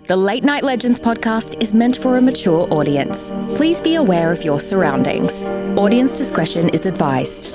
The Late Night Legends podcast is meant for a mature audience. Please be aware of your surroundings. Audience discretion is advised.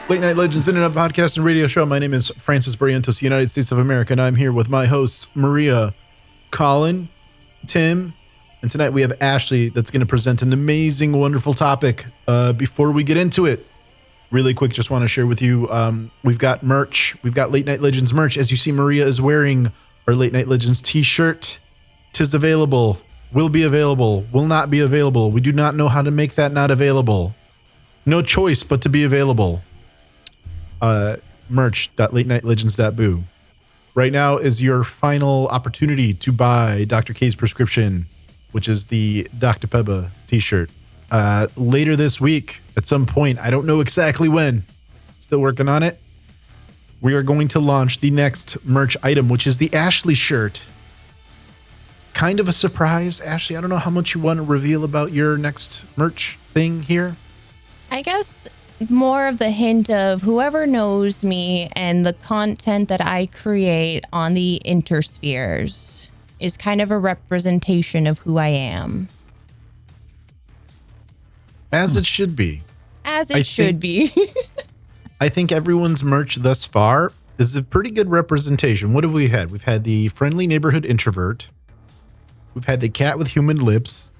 Late Night Legends Internet Podcast and Radio Show. My name is Francis Barrientos, United States of America, and I'm here with my hosts, Maria, Colin, Tim, and tonight we have Ashley that's going to present an amazing, wonderful topic. Before we get into it, really quick, just want to share with you, we've got merch. We've got Late Night Legends merch. As you see, Maria is wearing our Late Night Legends t-shirt. 'Tis available, will be available, will not be available. We do not know how to make that not available. No choice but to be available. Merch.latenightlegends.boo. Right now is your final opportunity to buy Dr. K's prescription, which is the Dr. Peppa t-shirt. Later this week, at some point, I don't know exactly when, still working on it, we are going to launch the next merch item, which is the Ashley shirt. Kind of a surprise, Ashley. I don't know how much you want to reveal about your next merch thing here. I guess more of the hint of whoever knows me and the content that I create on the interspheres is kind of a representation of who I am. As it should be. As it should be. I think everyone's merch thus far is a pretty good representation. What have we had? We've had the friendly neighborhood introvert. We've had the cat with human lips,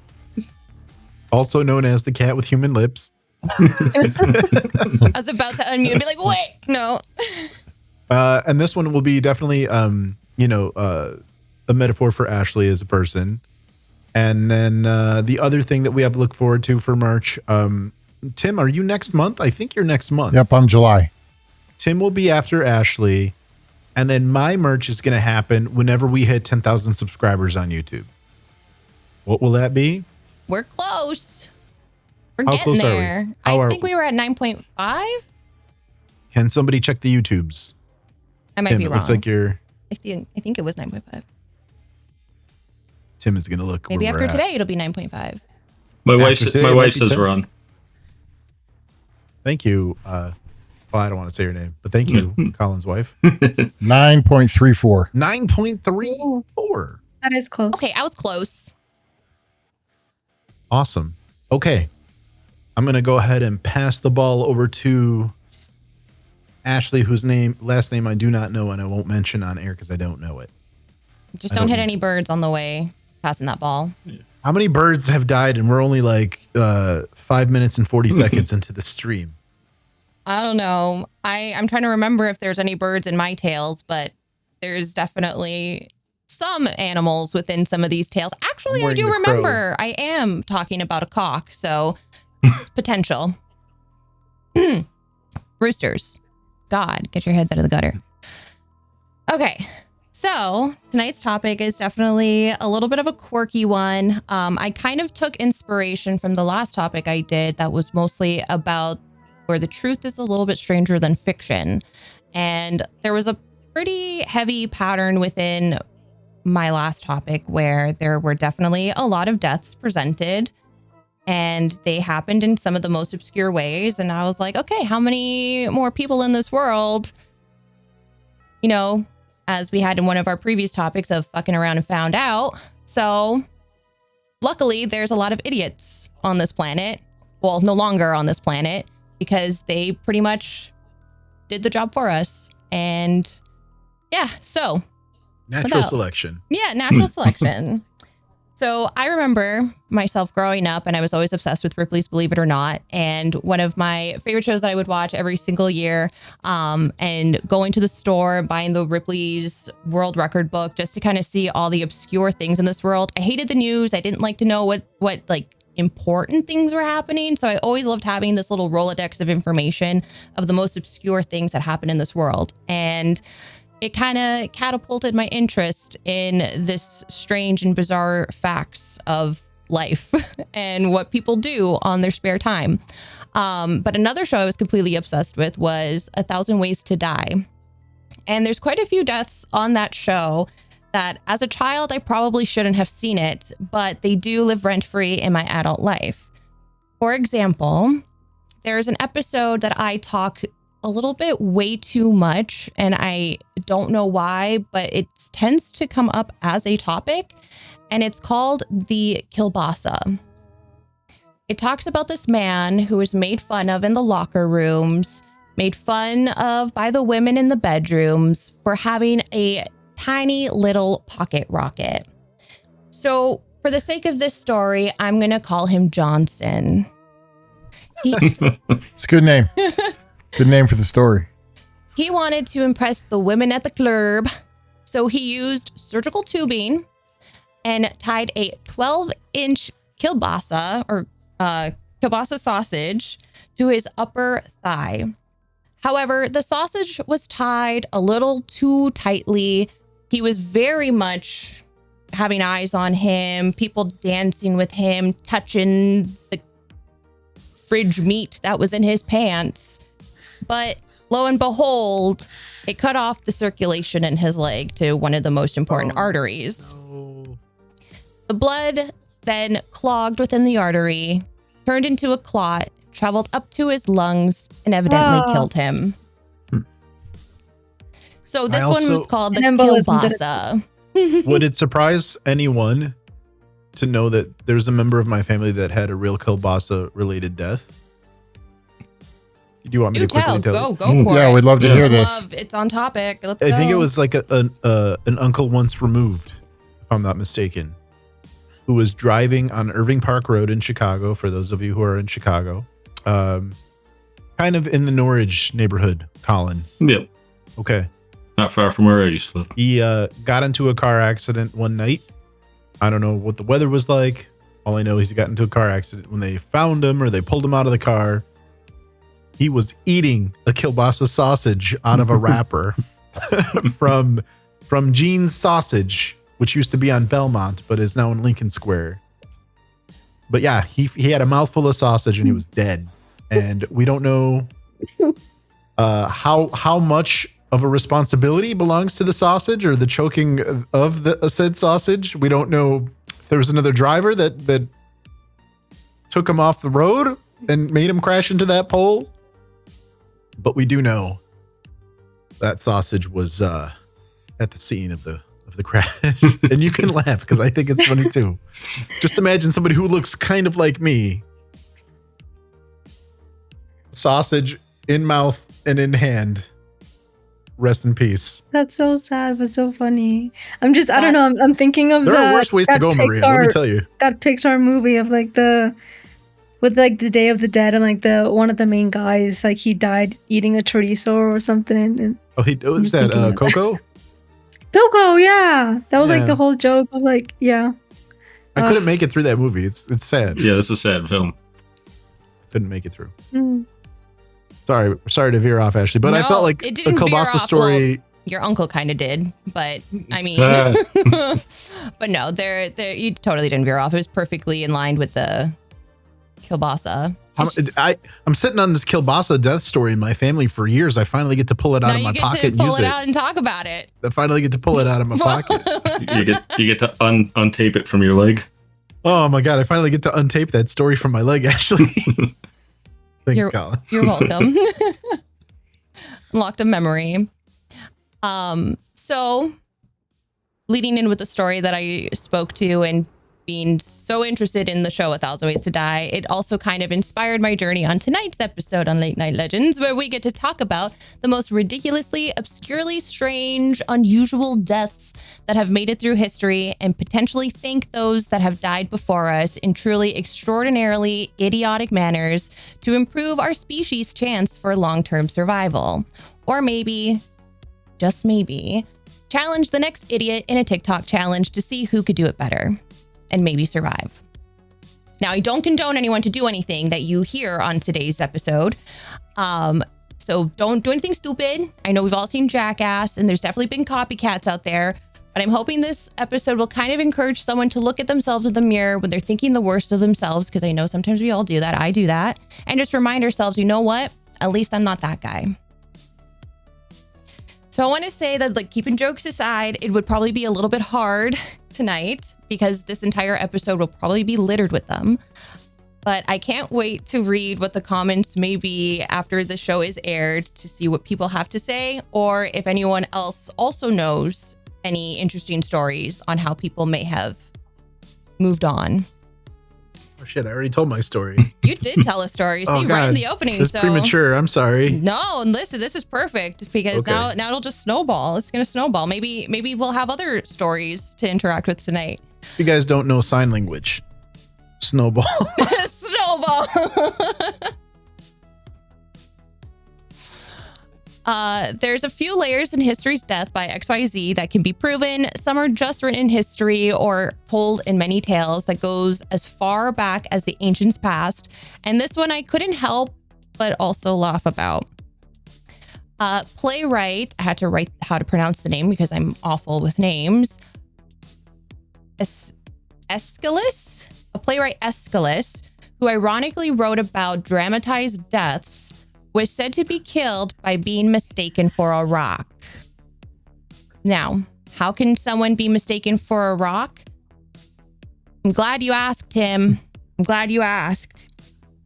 also known as the cat with human lips. I was about to unmute and be like, wait, no. And this one will be definitely, a metaphor for Ashley as a person. And then the other thing that we have to look forward to for merch, Tim, are you next month? I think you're next month. Yep, I'm July. Tim will be after Ashley. And then my merch is going to happen whenever we hit 10,000 subscribers on YouTube. What will that be? We're close. We're How getting close there. are we? How I are think we were at 9.5. Can somebody check the YouTubes? I might Tim, be it wrong. looks like you're... I think it was 9.5. Tim is going to look. Maybe where after we're at. today it'll be 9.5. My wife today, says 10? we're on. Thank you. Well, I don't want to say your name, but thank you, Colin's wife. 9.34. 9.34. That is close. Okay, I was close. Awesome. Okay. I'm going to go ahead and pass the ball over to Ashley, whose last name I do not know, and I won't mention on air because I don't know it. Just don't hit any birds on the way passing that ball. How many birds have died and we're only like 5 minutes and 40 seconds into the stream? I don't know. I'm trying to remember if there's any birds in my tales, but there's definitely some animals within some of these tales. Actually, I do remember. I am talking about a cock, so it's potential. Roosters. God, get your heads out of the gutter. Okay. So tonight's topic is definitely a little bit of a quirky one. I kind of took inspiration from the last topic I did that was mostly about where the truth is a little bit stranger than fiction. And there was a pretty heavy pattern within my last topic where there were definitely a lot of deaths presented and they happened in some of the most obscure ways. And I was like, okay, how many more people in this world, as we had in one of our previous topics of fucking around and found out. So luckily there's a lot of idiots on this planet. Well, no longer on this planet because they pretty much did the job for us. And yeah, so. Natural selection. Yeah, natural selection. So I remember myself growing up and I was always obsessed with Ripley's Believe It or Not. And one of my favorite shows that I would watch every single year and going to the store, buying the Ripley's World Record book just to kind of see all the obscure things in this world. I hated the news. I didn't like to know what like important things were happening. So I always loved having this little Rolodex of information of the most obscure things that happen in this world. And it kind of catapulted my interest in this strange and bizarre facts of life and what people do on their spare time. But another show I was completely obsessed with was 1,000 Ways to Die. And there's quite a few deaths on that show that as a child, I probably shouldn't have seen it, but they do live rent-free in my adult life. For example, there's an episode that I talk a little bit way too much, and I don't know why, but it tends to come up as a topic, and it's called the kielbasa. It talks about this man who was made fun of in the locker rooms, made fun of by the women in the bedrooms for having a tiny little pocket rocket. So for the sake of this story, I'm going to call him Johnson. It's a good name. Good name for the story. He wanted to impress the women at the club, so he used surgical tubing and tied a 12-inch kielbasa or kielbasa sausage to his upper thigh. However, the sausage was tied a little too tightly. He was very much having eyes on him, people dancing with him, touching the fridge meat that was in his pants. But lo and behold, it cut off the circulation in his leg to one of the most important arteries. No. The blood then clogged within the artery, turned into a clot, traveled up to his lungs, and evidently killed him. So this one was called the kielbasa. Would it surprise anyone to know that there's a member of my family that had a real kielbasa related death? Do you want me to quickly tell you? Go for it. Yeah, we'd love to hear this. It's on topic. Let's I go. think it was like an uncle once removed, if I'm not mistaken, who was driving on Irving Park Road in Chicago, for those of you who are in Chicago, kind of in the Norridge neighborhood, Colin. Yep. Okay. Not far from where I used to live. He got into a car accident one night. I don't know what the weather was like. All I know is he got into a car accident. When they found him or they pulled him out of the car, he was eating a kielbasa sausage out of a wrapper from Gene's Sausage, which used to be on Belmont, but is now in Lincoln Square. But yeah, he had a mouthful of sausage and he was dead. And we don't know how much of a responsibility belongs to the sausage or the choking of the said sausage. We don't know if there was another driver that took him off the road and made him crash into that pole. But we do know that sausage was at the scene of the crash. And you can laugh because I think it's funny too. Just imagine somebody who looks kind of like me. Sausage in mouth and in hand. Rest in peace. That's so sad, but so funny. I don't know. I'm thinking of there are worse ways to go, Maria. Let me tell you. That Pixar movie of with the Day of the Dead and one of the main guys, he died eating a chorizo or something. And was that Coco? Coco, yeah. That was the whole joke of yeah. I couldn't make it through that movie. It's sad. Yeah, it's a sad film. Couldn't make it through. Sorry to veer off, Ashley, but no, I felt like a kielbasa story. Well, your uncle kind of did, but I mean, but no, you totally didn't veer off. It was perfectly in line with the kielbasa. I'm sitting on this kielbasa death story in my family for years. I finally get to pull it out of my pocket and use it. Pull it out and talk about it. I finally get to pull it out of my pocket. You get to untape it from your leg. Oh my God! I finally get to untape that story from my leg. Actually. Thanks, Colin. You're welcome. Unlocked a memory. So leading in with the story that I spoke to and being so interested in the show 1,000 Ways to Die, it also kind of inspired my journey on tonight's episode on Late Night Legends, where we get to talk about the most ridiculously, obscurely strange, unusual deaths that have made it through history and potentially thank those that have died before us in truly extraordinarily idiotic manners to improve our species' chance for long-term survival. Or maybe, just maybe, challenge the next idiot in a TikTok challenge to see who could do it better and maybe survive. Now, I don't condone anyone to do anything that you hear on today's episode. So don't do anything stupid. I know we've all seen Jackass, and there's definitely been copycats out there. But I'm hoping this episode will kind of encourage someone to look at themselves in the mirror when they're thinking the worst of themselves, because I know sometimes we all do that. I do that. And just remind ourselves, you know what? At least I'm not that guy. So I want to say that, like, keeping jokes aside, it would probably be a little bit hard tonight because this entire episode will probably be littered with them. But I can't wait to read what the comments may be after the show is aired to see what people have to say, or if anyone else also knows any interesting stories on how people may have moved on. Oh shit, I already told my story. You did tell a story. See, right in the opening. It's premature. I'm sorry. No, and listen, this is perfect because now it'll just snowball. It's gonna snowball. Maybe we'll have other stories to interact with tonight. If you guys don't know sign language, snowball. Snowball. There's a few layers in history's death by XYZ that can be proven. Some are just written in history or told in many tales that goes as far back as the ancients past. And this one I couldn't help but also laugh about. Playwright, I had to write how to pronounce the name because I'm awful with names. Aeschylus? A playwright Aeschylus, who ironically wrote about dramatized deaths, was said to be killed by being mistaken for a rock. Now, how can someone be mistaken for a rock? I'm glad you asked, Tim. I'm glad you asked.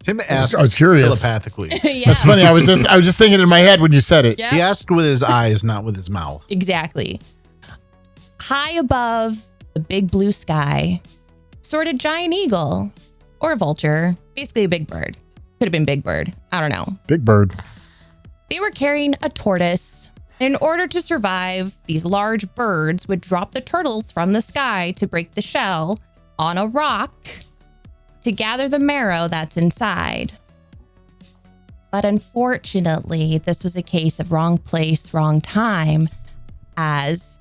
Tim asked. I was curious. Telepathically. Yeah. That's funny. I was just thinking in my head when you said it. Yeah. He asked with his eyes, not with his mouth. Exactly. High above the big blue sky soared a giant eagle or a vulture, basically a big bird. Could have been big bird. I don't know. Big bird. They were carrying a tortoise. And in order to survive, these large birds would drop the turtles from the sky to break the shell on a rock to gather the marrow that's inside. But unfortunately, this was a case of wrong place, wrong time, as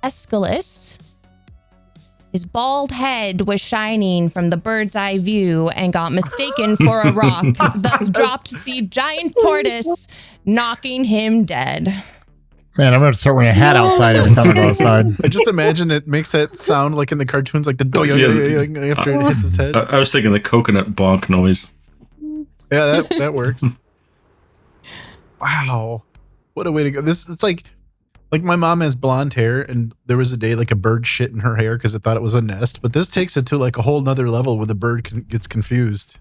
Aeschylus, his bald head was shining from the bird's eye view and got mistaken for a rock, thus dropped the giant tortoise, knocking him dead. Man, I'm going to start wearing a hat outside every time I go outside. I just imagine it makes that sound like in the cartoons, like the doing after it hits his head. I was thinking the coconut bonk noise. Yeah, that works. Wow. What a way to go. It's like my mom has blonde hair, and there was a day like a bird shit in her hair because it thought it was a nest. But this takes it to like a whole nother level where the bird gets confused.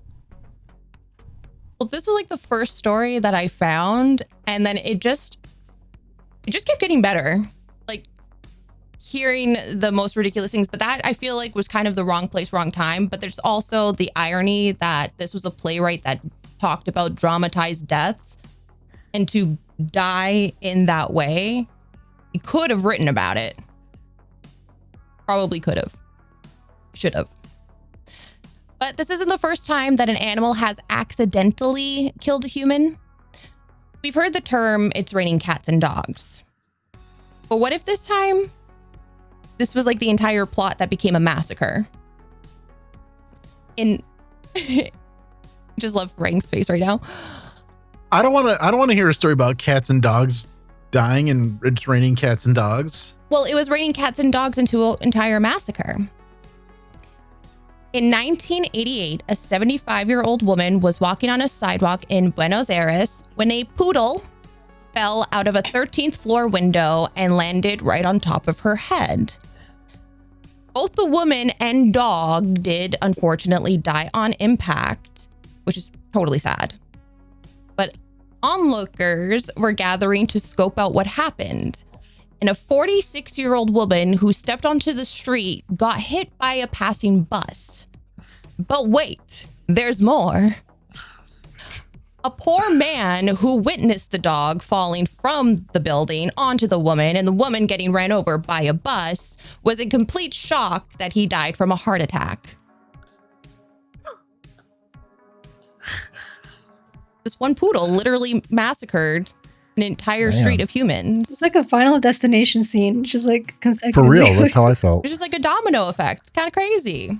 Well, this was like the first story that I found, and then it just kept getting better. Like hearing the most ridiculous things, but that I feel like was kind of the wrong place, wrong time. But there's also the irony that this was a playwright that talked about dramatized deaths, and to die in that way, he could have written about it. Probably could have. Should have. But this isn't the first time that an animal has accidentally killed a human. We've heard the term, it's raining cats and dogs. But what if this time, this was like the entire plot that became a massacre? Just love Rang's face right now. I don't want to hear a story about cats and dogs dying and it's raining cats and dogs. Well, it was raining cats and dogs into an entire massacre. In 1988, a 75-year-old woman was walking on a sidewalk in Buenos Aires when a poodle fell out of a 13th floor window and landed right on top of her head. Both the woman and dog did unfortunately die on impact, which is totally sad. But onlookers were gathering to scope out what happened. And a 46-year-old woman who stepped onto the street got hit by a passing bus. But wait, there's more. A poor man who witnessed the dog falling from the building onto the woman and the woman getting ran over by a bus was in complete shock that he died from a heart attack. This one poodle literally massacred an entire street of humans. It's like a Final Destination scene, just like consecutively. For real, that's how I felt. It's just like a domino effect. It's kind of crazy.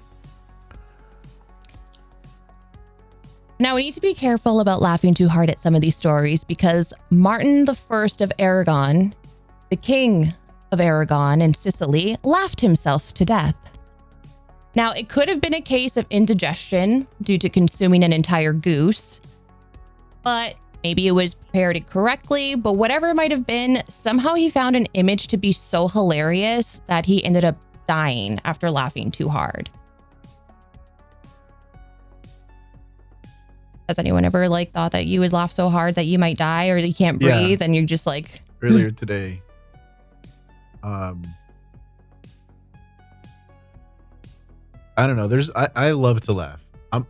Now, we need to be careful about laughing too hard at some of these stories because Martin I of Aragon, the king of Aragon and Sicily, laughed himself to death. Now, it could have been a case of indigestion due to consuming an entire goose, but maybe it was prepared incorrectly, but whatever it might have been, somehow he found an image to be so hilarious that he ended up dying after laughing too hard. Has anyone ever like thought that you would laugh so hard that you might die or you can't breathe and you're just like... Earlier today, I don't know. I love to laugh.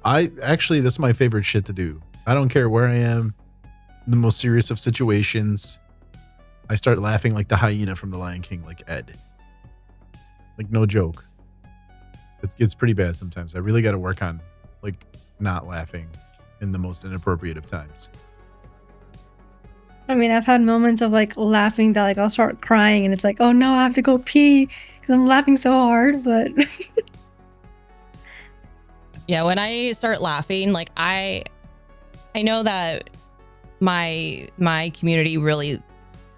I actually, that's my favorite shit to do. I don't care where I am, the most serious of situations. I start laughing like the hyena from The Lion King, like Ed. Like, no joke. It gets pretty bad sometimes. I really got to work on like not laughing in the most inappropriate of times. I mean, I've had moments of like laughing that like I'll start crying and it's like, oh no, I have to go pee because I'm laughing so hard. But yeah, when I start laughing, like I know that my community really,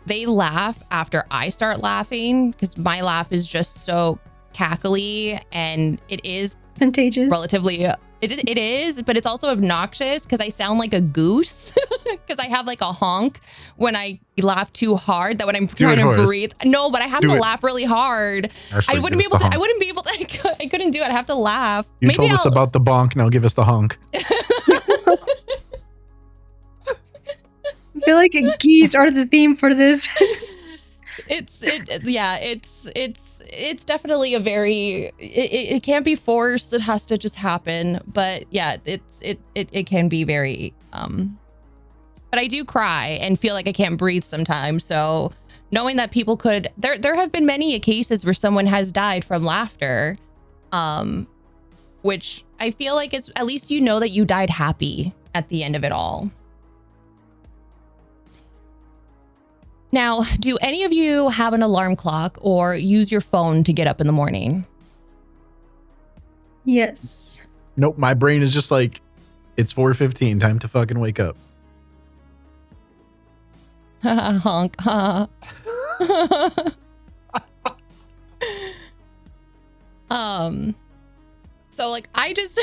they laugh after I start laughing because my laugh is just so cackly and it is contagious. Relatively, it is, but it's also obnoxious because I sound like a goose because I have like a honk when I laugh too hard that when I'm trying to breathe. No, but I have to laugh really hard. Ashley, I wouldn't be able to. I wouldn't be able to. I couldn't do it. I have to laugh. You Maybe told us about the bonk. Now give us the honk. I feel like geese are the theme for this. It's definitely a very, it can't be forced. It has to just happen. But yeah, it can be very, but I do cry and feel like I can't breathe sometimes. So knowing that people could, there have been many cases where someone has died from laughter, which I feel like is, at least you know that you died happy at the end of it all. Now, do any of you have an alarm clock or use your phone to get up in the morning? Yes. Nope. My brain is just like, it's 4:15. Time to fucking wake up. Honk. So like I just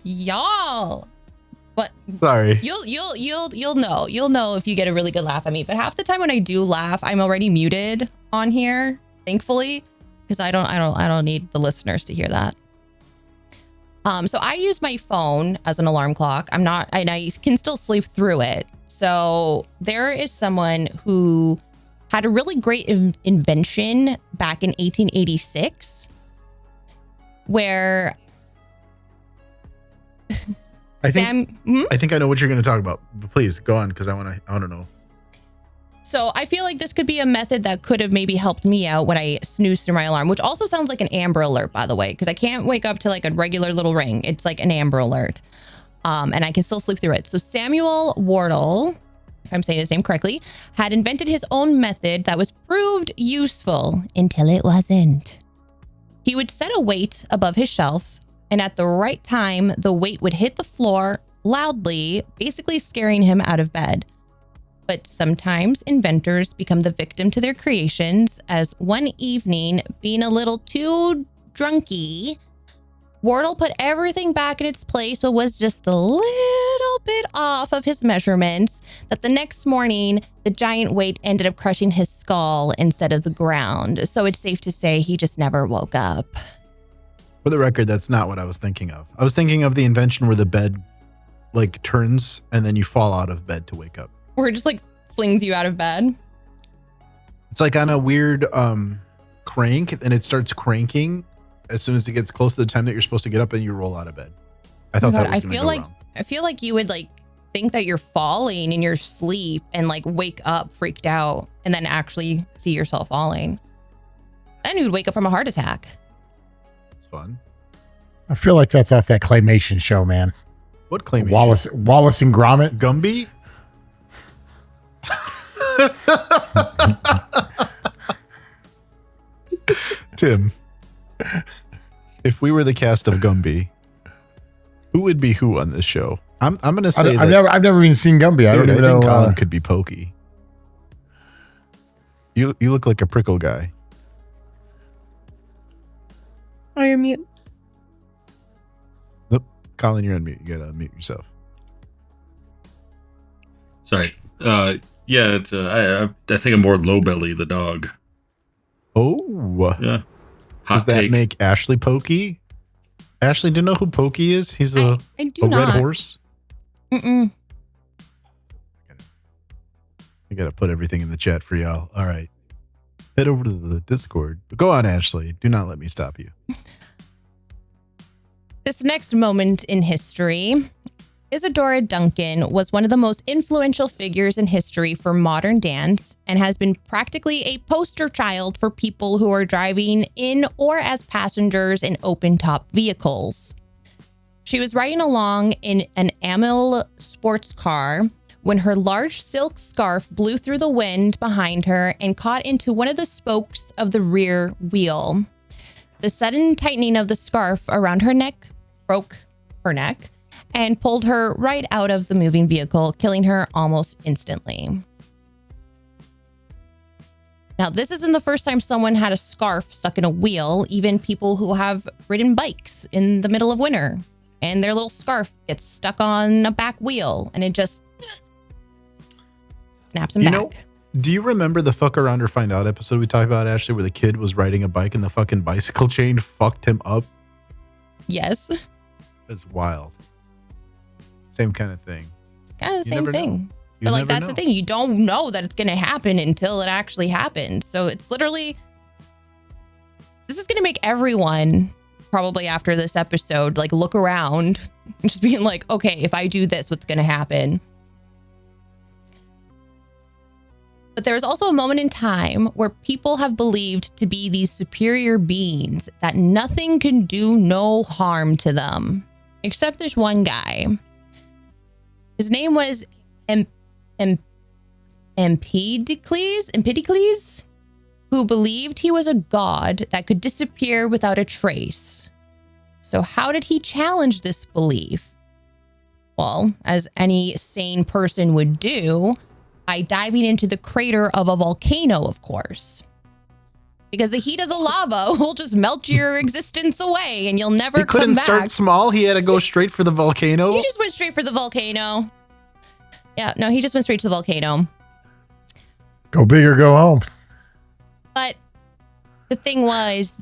y'all. But sorry, you'll know if you get a really good laugh at me. But half the time when I do laugh, I'm already muted on here, thankfully, because I don't need the listeners to hear that. So I use my phone as an alarm clock. I can still sleep through it. So there is someone who had a really great invention back in 1886, where. I think I know what you're going to talk about. But please go on because I want to know. So I feel like this could be a method that could have maybe helped me out when I snooze through my alarm, which also sounds like an Amber Alert, by the way, because I can't wake up to like a regular little ring. It's like an Amber Alert, and I can still sleep through it. So Samuel Wardle, if I'm saying his name correctly, had invented his own method that was proved useful until it wasn't. He would set a weight above his shelf, and at the right time, the weight would hit the floor loudly, basically scaring him out of bed. But sometimes inventors become the victim to their creations, as one evening, being a little too drunky, Wardle put everything back in its place, but was just a little bit off of his measurements, that the next morning, the giant weight ended up crushing his skull instead of the ground. So it's safe to say he just never woke up. For the record, that's not what I was thinking of. I was thinking of the invention where the bed like turns and then you fall out of bed to wake up. Where it just like flings you out of bed. It's like on a weird crank, and it starts cranking as soon as it gets close to the time that you're supposed to get up and you roll out of bed. I thought that was going to go wrong. I feel like you would like think that you're falling in your sleep and like wake up freaked out and then actually see yourself falling. Then you'd wake up from a heart attack. Fun. I feel like that's off that claymation show, man. What claymation? Wallace and Gromit. Gumby? Tim. If we were the cast of Gumby, who would be who on this show? I'm gonna say I've never even seen Gumby. I don't even know. Colin could be Pokey. You look like a prickle guy. Oh, you're mute. Nope. Colin, you're on mute. You gotta mute yourself. Sorry. I think I'm more Low Belly, the dog. Oh. Yeah. Does that make Ashley Pokey? Ashley, do you know who Pokey is? He's I do not. red horse. Mm-mm. I gotta put everything in the chat for y'all. All right. Head over to the Discord. Go on, Ashley. Do not let me stop you. This next moment in history, Isadora Duncan was one of the most influential figures in history for modern dance and has been practically a poster child for people who are driving in or as passengers in open-top vehicles. She was riding along in an Amil sports car when her large silk scarf blew through the wind behind her and caught into one of the spokes of the rear wheel. The sudden tightening of the scarf around her neck broke her neck and pulled her right out of the moving vehicle, killing her almost instantly. Now, this isn't the first time someone had a scarf stuck in a wheel. Even people who have ridden bikes in the middle of winter and their little scarf gets stuck on a back wheel and it just snaps them back. Do you remember the fuck around or find out episode we talked about, Ashley, where the kid was riding a bike and the fucking bicycle chain fucked him up? Yes. That's wild. Same kind of thing. Kind of the same thing. But like, that's the thing. You don't know that it's going to happen until it actually happens. So it's literally, this is going to make everyone probably after this episode, like look around and just being like, okay, if I do this, what's going to happen? But there is also a moment in time where people have believed to be these superior beings that nothing can do no harm to them. Except there's one guy. His name was Empedocles, who believed he was a god that could disappear without a trace. So how did he challenge this belief? Well, as any sane person would do, by diving into the crater of a volcano, of course. Because the heat of the lava will just melt your existence away and you'll never come back. He couldn't start small? He had to go straight for the volcano? He just went straight for the volcano. Yeah, no, he just went straight to the volcano. Go big or go home. But the thing was,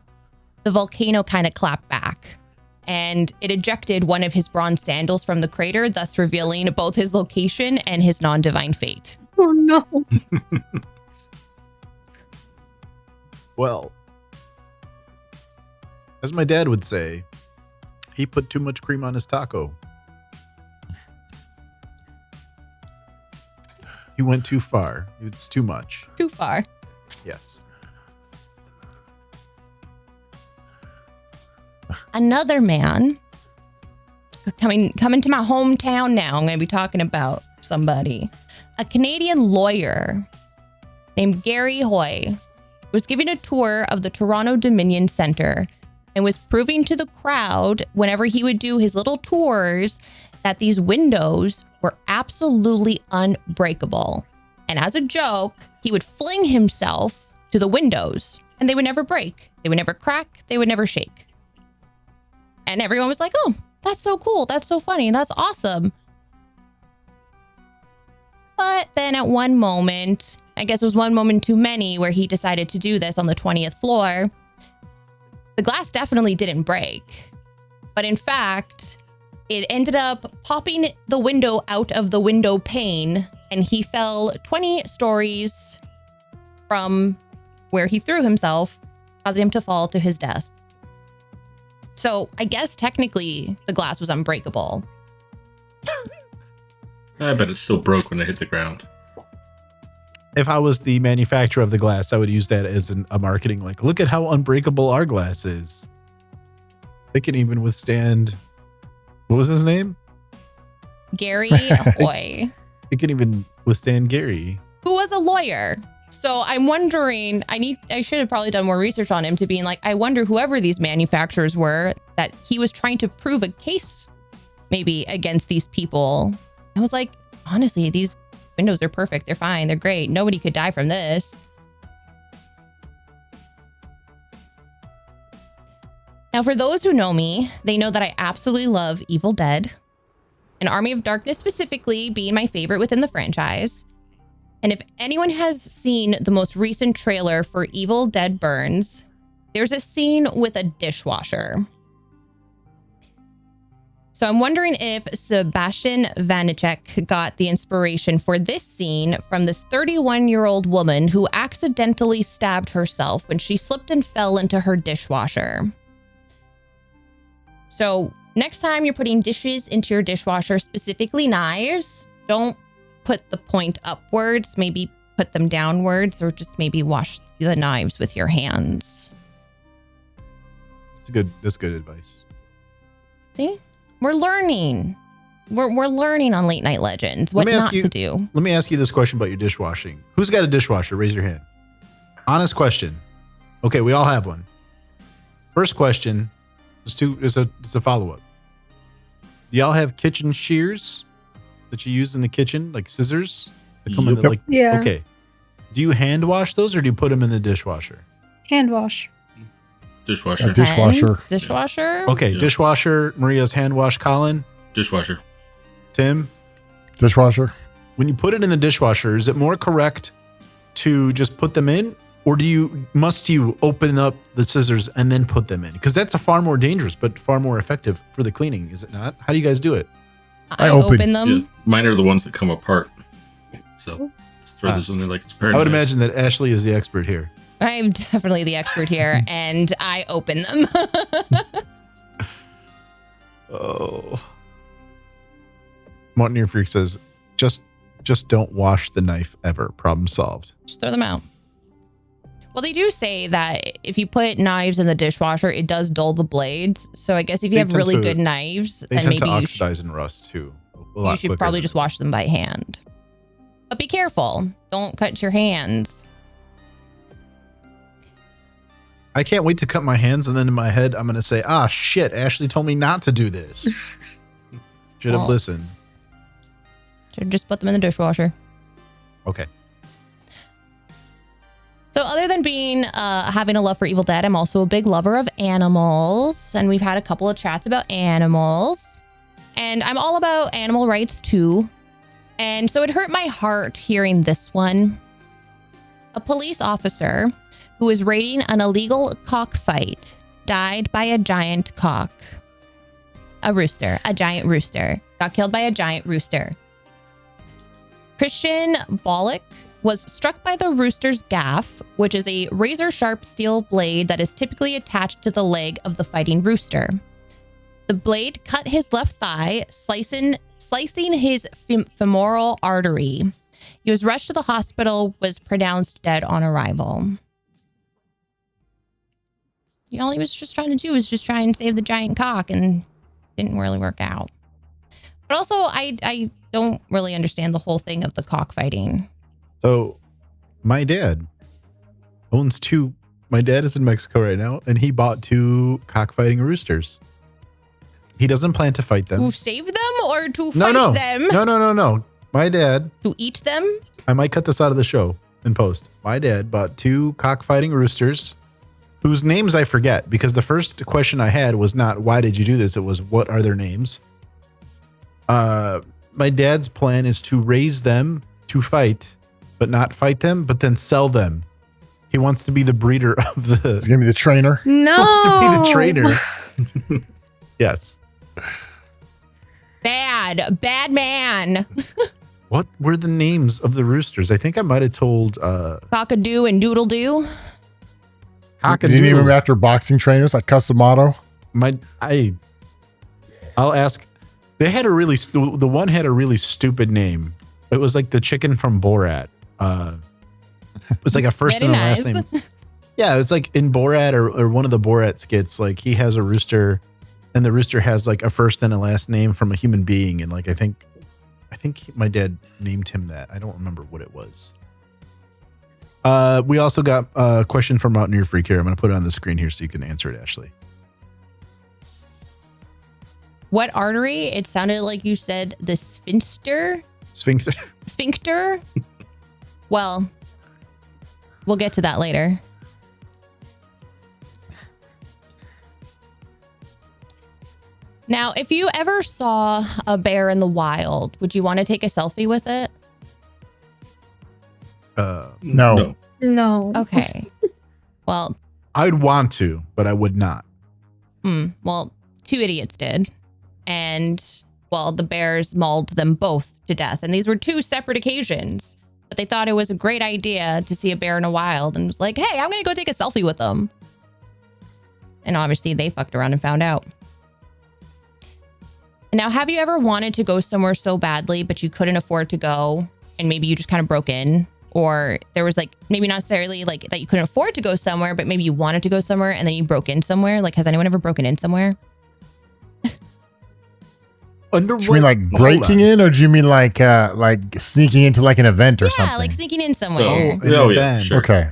the volcano kind of clapped back and it ejected one of his bronze sandals from the crater, thus revealing both his location and his non-divine fate. Oh no. Well, as my dad would say, he put too much cream on his taco. He went too far. It's too much. Too far. Yes. Another man coming to my hometown now. I'm going to be talking about somebody. A Canadian lawyer named Gary Hoy was giving a tour of the Toronto Dominion Centre and was proving to the crowd whenever he would do his little tours that these windows were absolutely unbreakable. And as a joke, he would fling himself to the windows and they would never break. They would never crack. They would never shake. And everyone was like, oh, that's so cool. That's so funny. That's awesome. But then at one moment, I guess it was one moment too many where he decided to do this on the 20th floor, the glass definitely didn't break. But in fact, it ended up popping the window out of the window pane and he fell 20 stories from where he threw himself, causing him to fall to his death. So I guess technically the glass was unbreakable. I bet it still broke when they hit the ground. If I was the manufacturer of the glass, I would use that as a marketing, like, look at how unbreakable our glass is. It can even withstand, what was his name? Gary Hoy. It can even withstand Gary. Who was a lawyer. So I'm wondering, I should have probably done more research on him to being like, I wonder whoever these manufacturers were that he was trying to prove a case maybe against these people. I was like, honestly, these windows are perfect. They're fine. They're great. Nobody could die from this. Now, for those who know me, they know that I absolutely love Evil Dead, and Army of Darkness specifically being my favorite within the franchise. And if anyone has seen the most recent trailer for Evil Dead Burns, there's a scene with a dishwasher. So I'm wondering if Sebastian Vanacek got the inspiration for this scene from this 31-year-old woman who accidentally stabbed herself when she slipped and fell into her dishwasher. So next time you're putting dishes into your dishwasher, specifically knives, don't put the point upwards, maybe put them downwards, or just maybe wash the knives with your hands. That's good advice. See? We're learning. We're learning on Late Night Legends what not to do. Let me ask you this question about your dishwashing. Who's got a dishwasher? Raise your hand. Honest question. Okay, we all have one. First question is a follow-up. Do y'all have kitchen shears that you use in the kitchen, like scissors? That come in the, yeah. Okay. Do you hand wash those or do you put them in the dishwasher? Hand wash. Dishwasher. Dishwasher. Okay, Yeah. Dishwasher. Maria's hand wash. Colin. Dishwasher. Tim. Dishwasher. When you put it in the dishwasher, is it more correct to just put them in, or must you open up the scissors and then put them in? Because that's a far more dangerous, but far more effective for the cleaning, is it not? How do you guys do it? I open them. Yeah, mine are the ones that come apart. So just throw those in there like it's paradise. I would imagine that Ashley is the expert here. I'm definitely the expert here, and I open them. Oh. Mountaineer Freak says, just don't wash the knife ever. Problem solved. Just throw them out. Well, they do say that if you put knives in the dishwasher, it does dull the blades. So I guess if you have really good knives, they then tend maybe to oxidize and rust too. you should probably just wash them by hand. But be careful. Don't cut your hands. I can't wait to cut my hands, and then in my head, I'm going to say, shit, Ashley told me not to do this. Should have listened. Should just put them in the dishwasher. Okay. So other than being having a love for Evil Dead, I'm also a big lover of animals. And we've had a couple of chats about animals. And I'm all about animal rights too. And so it hurt my heart hearing this one. A police officer who was raiding an illegal cockfight died by a giant cock. A giant rooster. Got killed by a giant rooster. Christian Bollock was struck by the rooster's gaff, which is a razor-sharp steel blade that is typically attached to the leg of the fighting rooster. The blade cut his left thigh, slicing his femoral artery. He was rushed to the hospital, was pronounced dead on arrival. All he was just trying to do was just try and save the giant cock, and didn't really work out. But also, I don't really understand the whole thing of the cockfighting. So, my dad owns two. My dad is in Mexico right now, and he bought two cockfighting roosters. He doesn't plan to fight them. To save them or to fight them? No. My dad. To eat them? I might cut this out of the show in post. My dad bought two cockfighting roosters whose names I forget, because the first question I had was not, why did you do this? It was, what are their names? My dad's plan is to raise them to fight, but not fight them, but then sell them. He wants to be the breeder of the... He's going to be the trainer. No. He wants to be the trainer. Yes. Bad man. What were the names of the roosters? I think I might have told... Cockadoo and Doodle-Doo. Cockadoo. Did you name them after boxing trainers like Customato? I'll ask. They had the one had a really stupid name. It was like the chicken from Borat. It was like a first and a last name. Yeah, it's like in Borat or one of the Borat skits, like he has a rooster and the rooster has like a first and a last name from a human being. And like, I think my dad named him that. I don't remember what it was. We also got a question from Mountaineer Freak here. I'm going to put it on the screen here so you can answer it, Ashley. What artery? It sounded like you said the sphincter. Sphincter. Sphincter? Well, we'll get to that later. Now, if you ever saw a bear in the wild, would you want to take a selfie with it? No. No. Okay. Well, I'd want to, but I would not. well, 2 idiots did. And, well, the bears mauled them both to death. And these were 2 separate occasions. But they thought it was a great idea to see a bear in the wild and was like, hey, I'm going to go take a selfie with them. And obviously they fucked around and found out. Now, have you ever wanted to go somewhere so badly, but you couldn't afford to go? And maybe you just kind of broke in? Or there was like, maybe not necessarily like that you couldn't afford to go somewhere, but maybe you wanted to go somewhere and then you broke in somewhere? Like, has anyone ever broken in somewhere? Under Do you mean like breaking in, or do you mean like sneaking into like an event or something? Yeah, like sneaking in somewhere. Yeah, sure. Okay.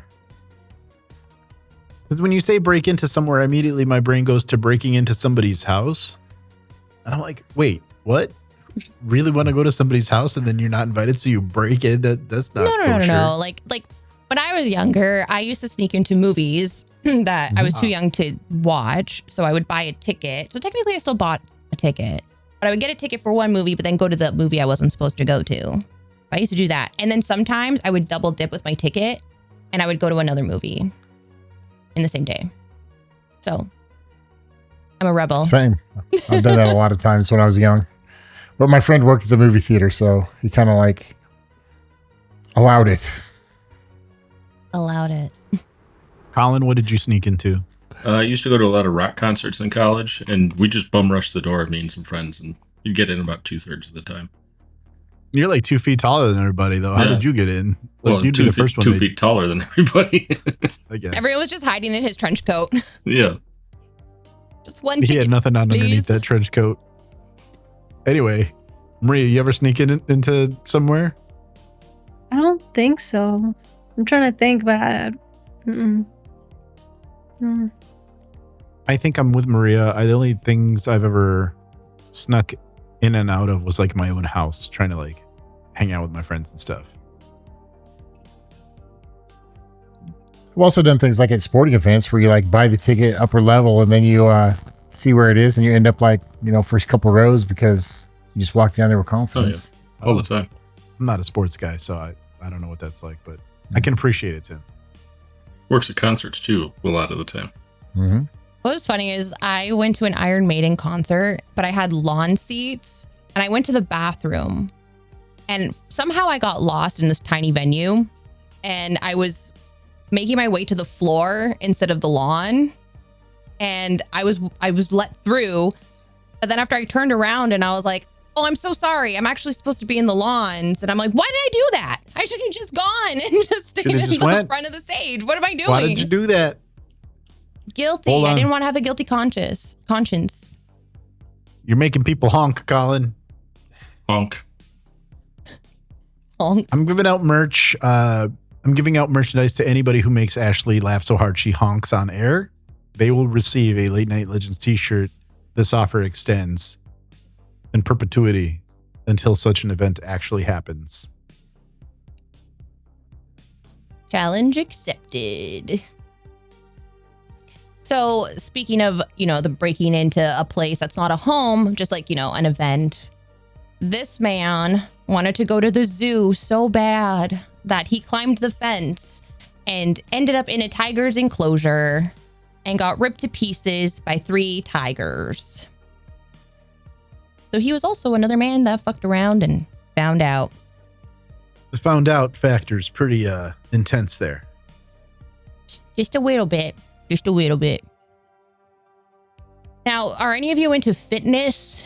Because when you say break into somewhere, immediately my brain goes to breaking into somebody's house. And I'm like, wait, what? Really want to go to somebody's house and then you're not invited, so you break in? That's not No. Like when I was younger, I used to sneak into movies that I was too young to watch. So I would buy a ticket. So technically I still bought a ticket. But I would get a ticket for one movie, but then go to the movie I wasn't supposed to go to. I used to do that. And then sometimes I would double dip with my ticket and I would go to another movie in the same day. So I'm a rebel. Same. I've done that a lot of times when I was young. But my friend worked at the movie theater, so he kind of like allowed it. Allowed it. Colin, what did you sneak into? I used to go to a lot of rock concerts in college, and we just bum rushed the door, me and some friends, and you get in about 2/3 of the time. You're like 2 feet taller than everybody, though. How Yeah. did you get in? Well, You'd be the first one. 2 feet taller than everybody. I guess. Everyone was just hiding in his trench coat. Yeah. Just one He ticket. had nothing on please. underneath that trench coat. Anyway, Maria, you ever sneak into somewhere? I don't think so. I'm trying to think, but mm-mm. Mm. I think I'm with Maria. The only things I've ever snuck in and out of was like my own house, trying to like hang out with my friends and stuff. I've also done things like at sporting events where you like buy the ticket upper level and then you see where it is and you end up like, first couple rows because you just walked down there with confidence. All the time. I'm not a sports guy, so I don't know what that's like, but I can appreciate it, Tim. Works at concerts too, a lot of the time. Mm-hmm. What was funny is I went to an Iron Maiden concert, but I had lawn seats and I went to the bathroom and somehow I got lost in this tiny venue and I was making my way to the floor instead of the lawn. And I was let through. But then after I turned around and I was like, oh, I'm so sorry. I'm actually supposed to be in the lawns. And I'm like, why did I do that? I should have just gone and just stayed in the front of the stage. What am I doing? Why did you do that? Guilty. Hold on. I didn't want to have a guilty conscience. You're making people honk, Colin. Honk. Honk. I'm giving out merch. I'm giving out merchandise to anybody who makes Ashley laugh so hard she honks on air. They will receive a Late Night Legends t-shirt. This offer extends in perpetuity until such an event actually happens. Challenge accepted. So speaking of, the breaking into a place that's not a home, just like, an event, this man wanted to go to the zoo so bad that he climbed the fence and ended up in a tiger's enclosure and got ripped to pieces by 3 tigers. So he was also another man that fucked around and found out. The found out factor's pretty intense there. Just a little bit. Just a little bit. Now, are any of you into fitness?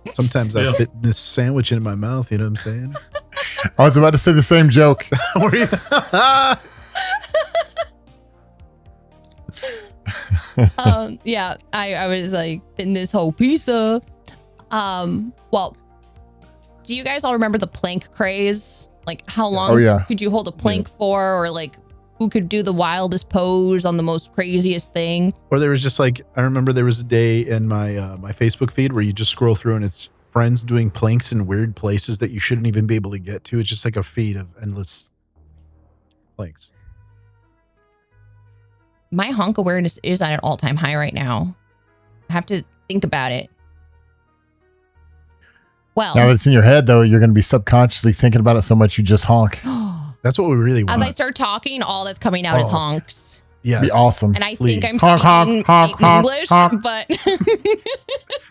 Sometimes I fit this sandwich in my mouth, you know what I'm saying? I was about to say the same joke. Yeah, I was like in this whole pizza. Well, do you guys all remember the plank craze? Like how long Oh, yeah. could you hold a plank for, or like who could do the wildest pose on the most craziest thing? Or there was just like, I remember there was a day in my my Facebook feed where you just scroll through and it's friends doing planks in weird places that you shouldn't even be able to get to. It's just like a feed of endless planks. My honk awareness is at an all-time high right now. I have to think about it. Well, Now that it's in your head, though, you're going to be subconsciously thinking about it so much you just honk. That's what we really want. as I start talking, all that's coming out is Oh. honks. Yes. Be awesome. And I Please. think I'm Honk, honk, speaking honk, honk, English, honk. but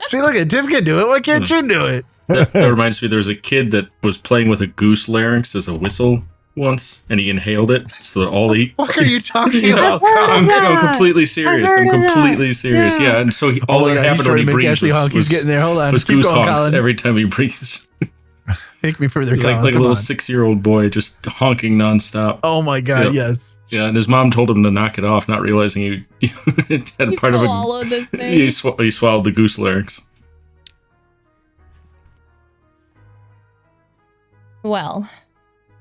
See, look at Tim can do it. Why can't you do it? That reminds me, there was a kid that was playing with a goose larynx as a whistle once, and he inhaled it so that all the What are you talking Yeah. about? I'm that. completely serious. I've I'm heard of that. completely serious. Yeah. Yeah, and so Oh all my that God, he's happened trying when to he make breathes Ashley honk. He's getting there. Hold on. was Keep goose going, honks Colin. every time he breathes. Take me further, Like Colin. a Come little on. 6-year-old boy just honking nonstop. Oh my God, Yep. yes. Yeah, and his mom told him to knock it off, not realizing he had he part of swallowed this a. thing. He swallowed the goose larynx. Well,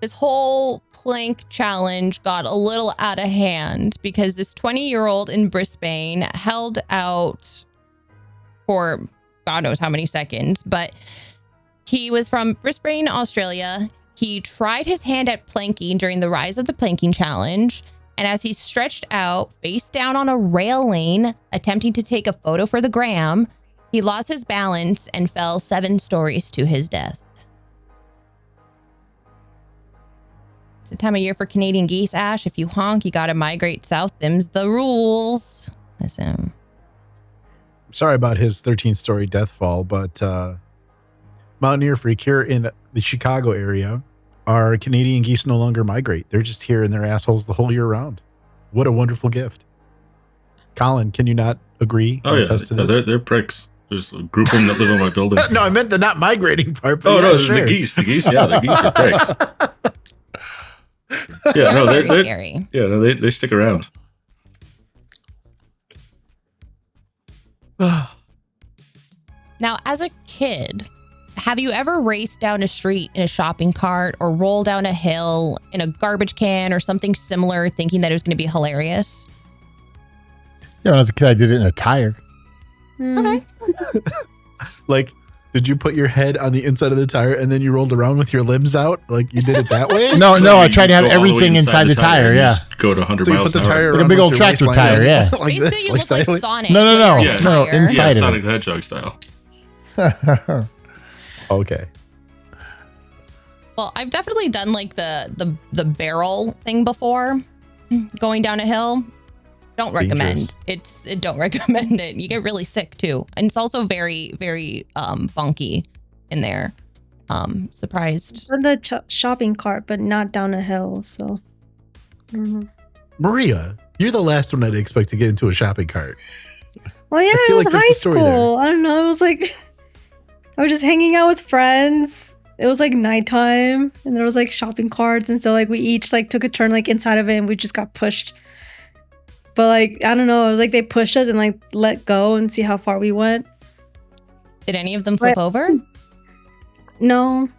this whole plank challenge got a little out of hand because this 20-year-old in Brisbane held out for God knows how many seconds, but he was from Brisbane, Australia. He tried his hand at planking during the rise of the planking challenge. And as he stretched out face down on a railing, attempting to take a photo for the gram, he lost his balance and fell 7 stories to his death. It's the time of year for Canadian geese, Ash. If you honk, you gotta migrate south. Them's the rules. Listen. Sorry about his 13th story death fall, but Mountaineer Freak here in the Chicago area, our Canadian geese no longer migrate. They're just here in their assholes the whole year round. What a wonderful gift. Colin, can you not agree Oh or yeah, attest to this? they're pricks. There's a group of them that live on my building. No, I meant the not migrating part. But Oh yeah, no, sure. the geese. Yeah, the geese are pricks. Yeah, no, Very they're scary. yeah, no, they stick around. Now, as a kid, have you ever raced down a street in a shopping cart or rolled down a hill in a garbage can or something similar, thinking that it was going to be hilarious? Yeah, when I was a kid, I did it in a tire. Okay. Like, did you put your head on the inside of the tire and then you rolled around with your limbs out? Like you did it that way? No, I tried to have Go all the way everything inside the tire. and Yeah. just go to 100 So you miles put the an hour. tire Like a around big with old your tractor waistline tire, yeah. like Basically, this, you look like sideways. Sonic. No, when you're in Yeah. the No, tire. inside Yeah, of Sonic the Hedgehog style. Okay. Well, I've definitely done like the barrel thing before, going down a hill. Don't recommend. Don't recommend it. You get really sick too, and it's also very very bunky in there. Surprised. On the shopping cart, but not down a hill. So, I don't know. Maria, you're the last one I'd expect to get into a shopping cart. Well, yeah, I it feel was like there's high a story school. I don't know. It was like I was just hanging out with friends. It was like nighttime, and there was like shopping carts, and so like we each like took a turn like inside of it, and we just got pushed. But like I don't know, it was like they pushed us and like let go and see how far we went. Did any of them flip over? No.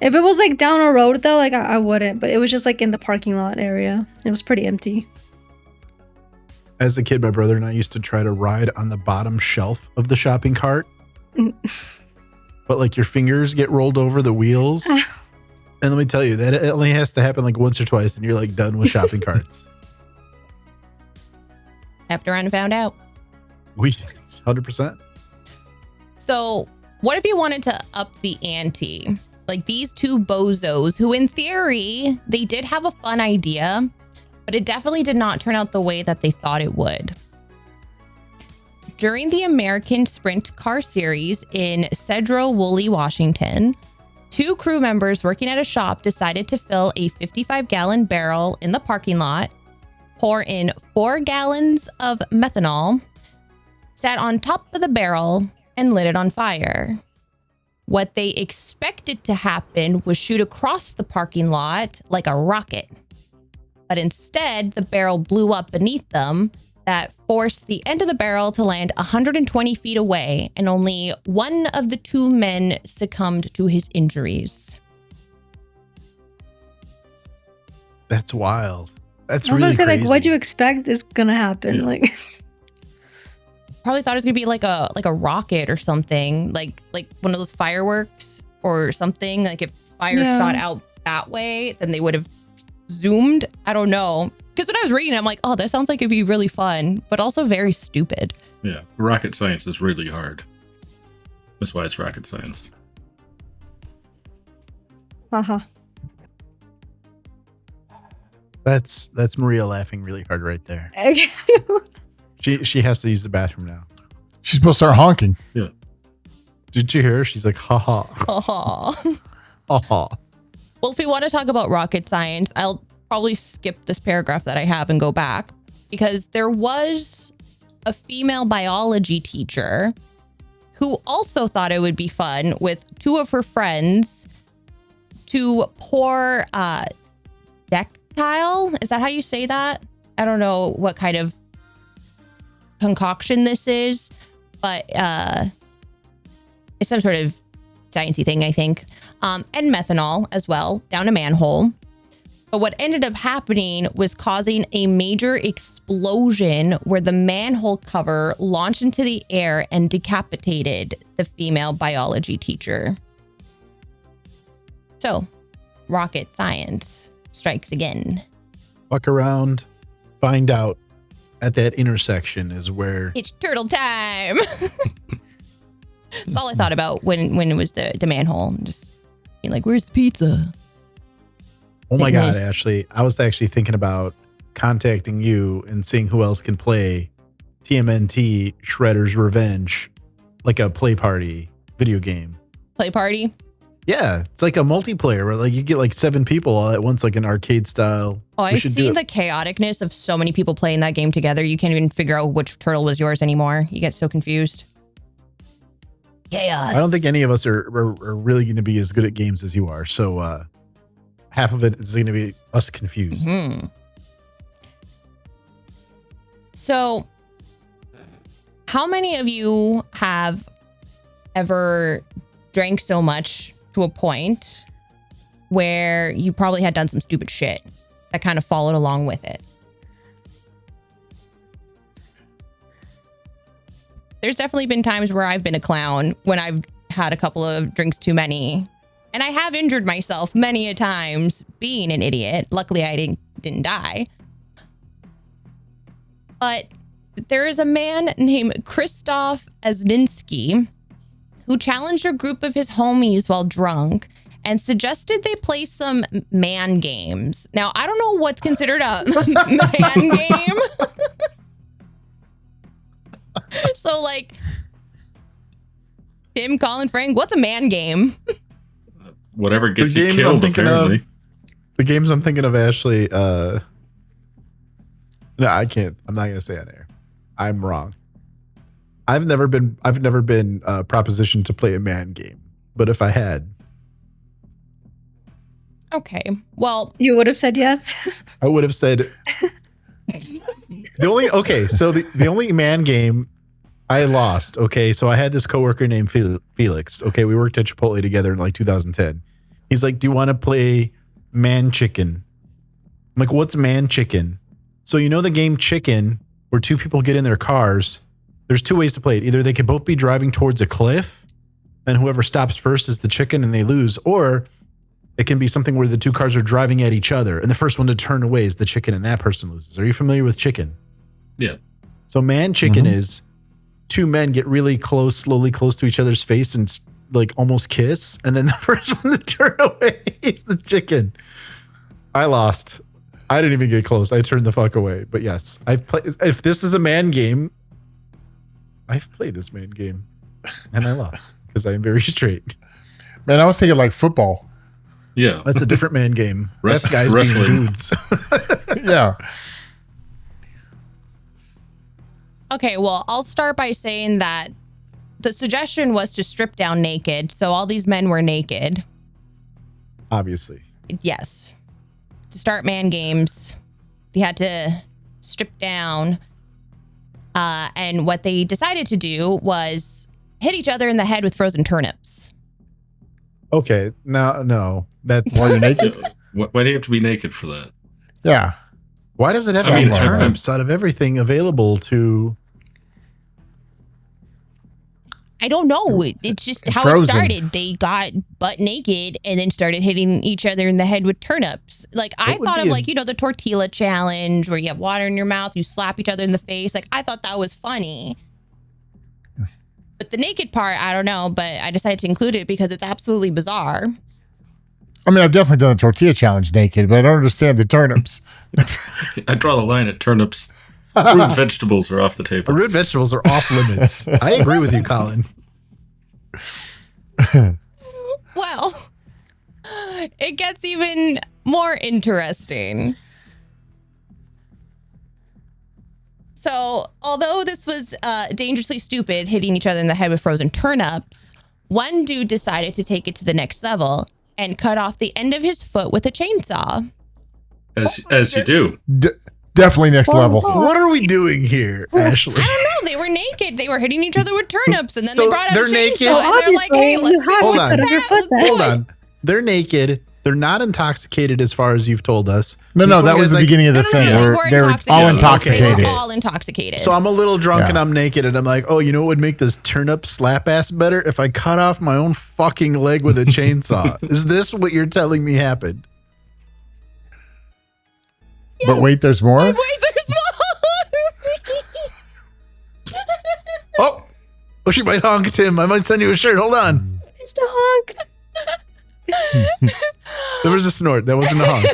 If it was like down a road though, like I wouldn't. But it was just like in the parking lot area. It was pretty empty. As a kid, my brother and I used to try to ride on the bottom shelf of the shopping cart. But like your fingers get rolled over the wheels. And let me tell you, that it only has to happen like once or twice and you're like done with shopping carts. After I found out. We 100%. So, what if you wanted to up the ante? Like these two bozos, who in theory, they did have a fun idea, but it definitely did not turn out the way that they thought it would. During the American Sprint Car Series in Sedro-Woolley, Washington, 2 crew members working at a shop decided to fill a 55-gallon barrel in the parking lot, pour in 4 gallons of methanol, sat on top of the barrel, and lit it on fire. What they expected to happen was shoot across the parking lot like a rocket. But instead, the barrel blew up beneath them. That forced the end of the barrel to land 120 feet away, and only one of the 2 men succumbed to his injuries. That's wild. That's I'm really gonna say, crazy. like, what do you expect is gonna happen? Yeah. Like, Probably thought it was gonna be like a rocket or something, like one of those fireworks or something. Like if fire shot out that way, then they would have zoomed. I don't know. Because when I was reading, I'm like, oh, that sounds like it'd be really fun, but also very stupid. Yeah, rocket science is really hard. That's why it's rocket science. haha. That's Maria laughing really hard right there. She has to use the bathroom now. She's supposed to start honking. Yeah. Did you hear her? She's like, ha ha. Aw. Ha ha. Well, if we want to talk about rocket science, I'll probably skip this paragraph that I have and go back, because there was a female biology teacher who also thought it would be fun with two of her friends to pour dectile. Is that how you say that? I don't know what kind of concoction this is, but it's some sort of sciencey thing, I think. And methanol as well down a manhole. But what ended up happening was causing a major explosion where the manhole cover launched into the air and decapitated the female biology teacher. So, rocket science strikes again. Fuck around, find out at that intersection is where. It's turtle time. That's all I thought about when it was the manhole. Just being like, where's the pizza? Oh my God, Fitness. Ashley. I was actually thinking about contacting you and seeing who else can play TMNT Shredder's Revenge, like a play party video game. Play party? Yeah, it's like a multiplayer where like you get like 7 people all at once, like an arcade style. Oh, We I've should do seen it. the chaoticness of so many people playing that game together. You can't even figure out which turtle was yours anymore. You get so confused. Chaos. I don't think any of us are really going to be as good at games as you are. So half of it is going to be us confused. Mhm. So, how many of you have ever drank so much to a point where you probably had done some stupid shit that kind of followed along with it? There's definitely been times where I've been a clown when I've had a couple of drinks too many. And I have injured myself many a times being an idiot. Luckily, I didn't die. But there is a man named Krzysztof Asninski who challenged a group of his homies while drunk and suggested they play some man games. Now, I don't know what's considered a man game. So, like, Tim, Colin, Frank, what's a man game? Whatever The gets you games I'm killed, thinking apparently. of. The games I'm thinking of, Ashley. No, I can't. I'm not gonna say it here. I'm wrong. I've never been propositioned to play a man game, but if I had, Okay, well, You would have said yes. I would have said the only man game I lost. Okay, so I had this coworker named Felix. Okay, we worked at Chipotle together in like 2010. He's like, "Do you want to play Man Chicken?" I'm like, "What's Man Chicken?" So you know the game Chicken, where 2 people get in their cars. There's 2 ways to play it. Either they could both be driving towards a cliff, and whoever stops first is the chicken, and they lose, or it can be something where the 2 cars are driving at each other, and the first one to turn away is the chicken, and that person loses. Are you familiar with Chicken? Yeah. So Man Chicken is 2 men get really close, slowly close to each other's face and like almost kiss. And then the first one to turn away is the chicken. I lost. I didn't even get close. I turned the fuck away. But yes, I've played. If this is a man game, I've played this man game and I lost because I am very straight. Man, I was thinking like football. Yeah. That's a different man game. That's guys Wrestling. being dudes. Yeah. okay, well, I'll start by saying that the suggestion was to strip down naked. So all these men were naked. Obviously. Yes. To start man games, they had to strip down. And what they decided to do was hit each other in the head with frozen turnips. Okay. No. That's While you're naked. Why do you have to be naked for that? Yeah. Why does it have I to be mean, turnips out of everything available to? I don't know. It's just how Frozen. it started. They got butt naked and then started hitting each other in the head with turnips. Like, I What would thought be of a- the tortilla challenge where you have water in your mouth, you slap each other in the face. Like, I thought that was funny. But the naked part, I don't know, but I decided to include it because it's absolutely bizarre. I mean, I've definitely done the tortilla challenge naked, but I don't understand the turnips. I draw the line at turnips. Root vegetables are off the table. Root vegetables are off limits. I agree with you, Colin. Well, it gets even more interesting. So, although this was dangerously stupid, hitting each other in the head with frozen turnips, one dude decided to take it to the next level and cut off the end of his foot with a chainsaw. As you do. Definitely next level. What are we doing here, Ashley? I don't know. They were naked. They were hitting each other with turnips, and then So they brought out they're a chainsaw. naked? And Well, they're like, obviously, "Hey, you let's have Hold to on. cut off your foot then. Hold on. They're naked. They're not intoxicated as far as you've told us. No, These that was guys the like, beginning of the No, thing. they were They're all intoxicated. intoxicated. They were all intoxicated. So I'm a little drunk and Yeah. I'm naked and I'm like, oh, you know what would make this turnip slap ass better? If I cut off my own fucking leg with a chainsaw. Is this what you're telling me happened? But wait, there's more? Wait, there's more. Oh, she might honk Tim. I might send you a shirt. Hold on. Just a honk. There was a snort. That wasn't a honk.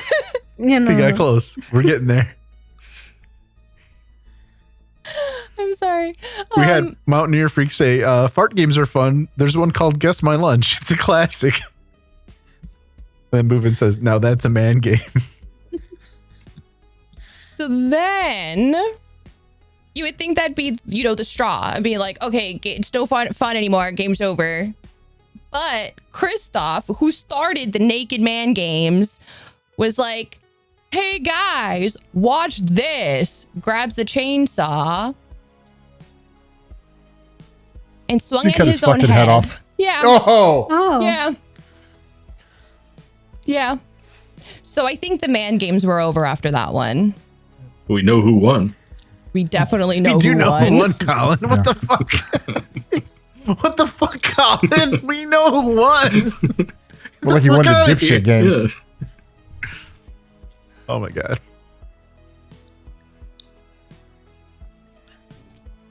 You know. We got close. We're getting there. I'm sorry. We had Mountaineer Freak say, fart games are fun. There's one called Guess My Lunch. It's a classic. Then Boovin says, now that's a man game. So then you would think that'd be, the straw. I'd be like, okay, it's no fun anymore. Game's over. But Christoph, who started the Naked Man games, was like, hey guys, watch this. Grabs the chainsaw and swung He at cut his his own fucking head off. Yeah. Oh, Oh. Yeah. Yeah. So I think the man games were over after that one. We know who won. We definitely know We do who know won. who won, Colin. What the fuck? What the fuck, Colin? We know who won. well, like he won the Fuck outta here. dipshit games. Yeah. Oh my god.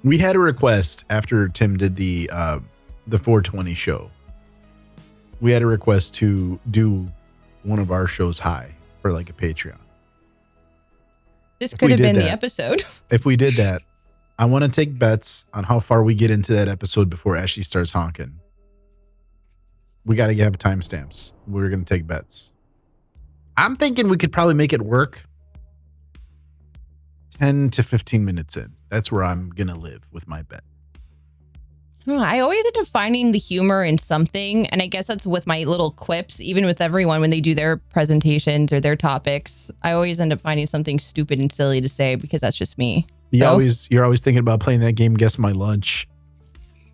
We had a request after Tim did the 420 show. We had a request to do one of our shows high for like a Patreon. This If could we have did been the that. episode. If we did that, I want to take bets on how far we get into that episode before Ashley starts honking. We got to have timestamps. We're going to take bets. I'm thinking we could probably make it work 10 to 15 minutes in. That's where I'm going to live with my bet. I always end up finding the humor in something. And I guess that's with my little quips, even with everyone when they do their presentations or their topics. I always end up finding something stupid and silly to say because that's just me. You're So- always thinking about playing that game, Guess My Lunch,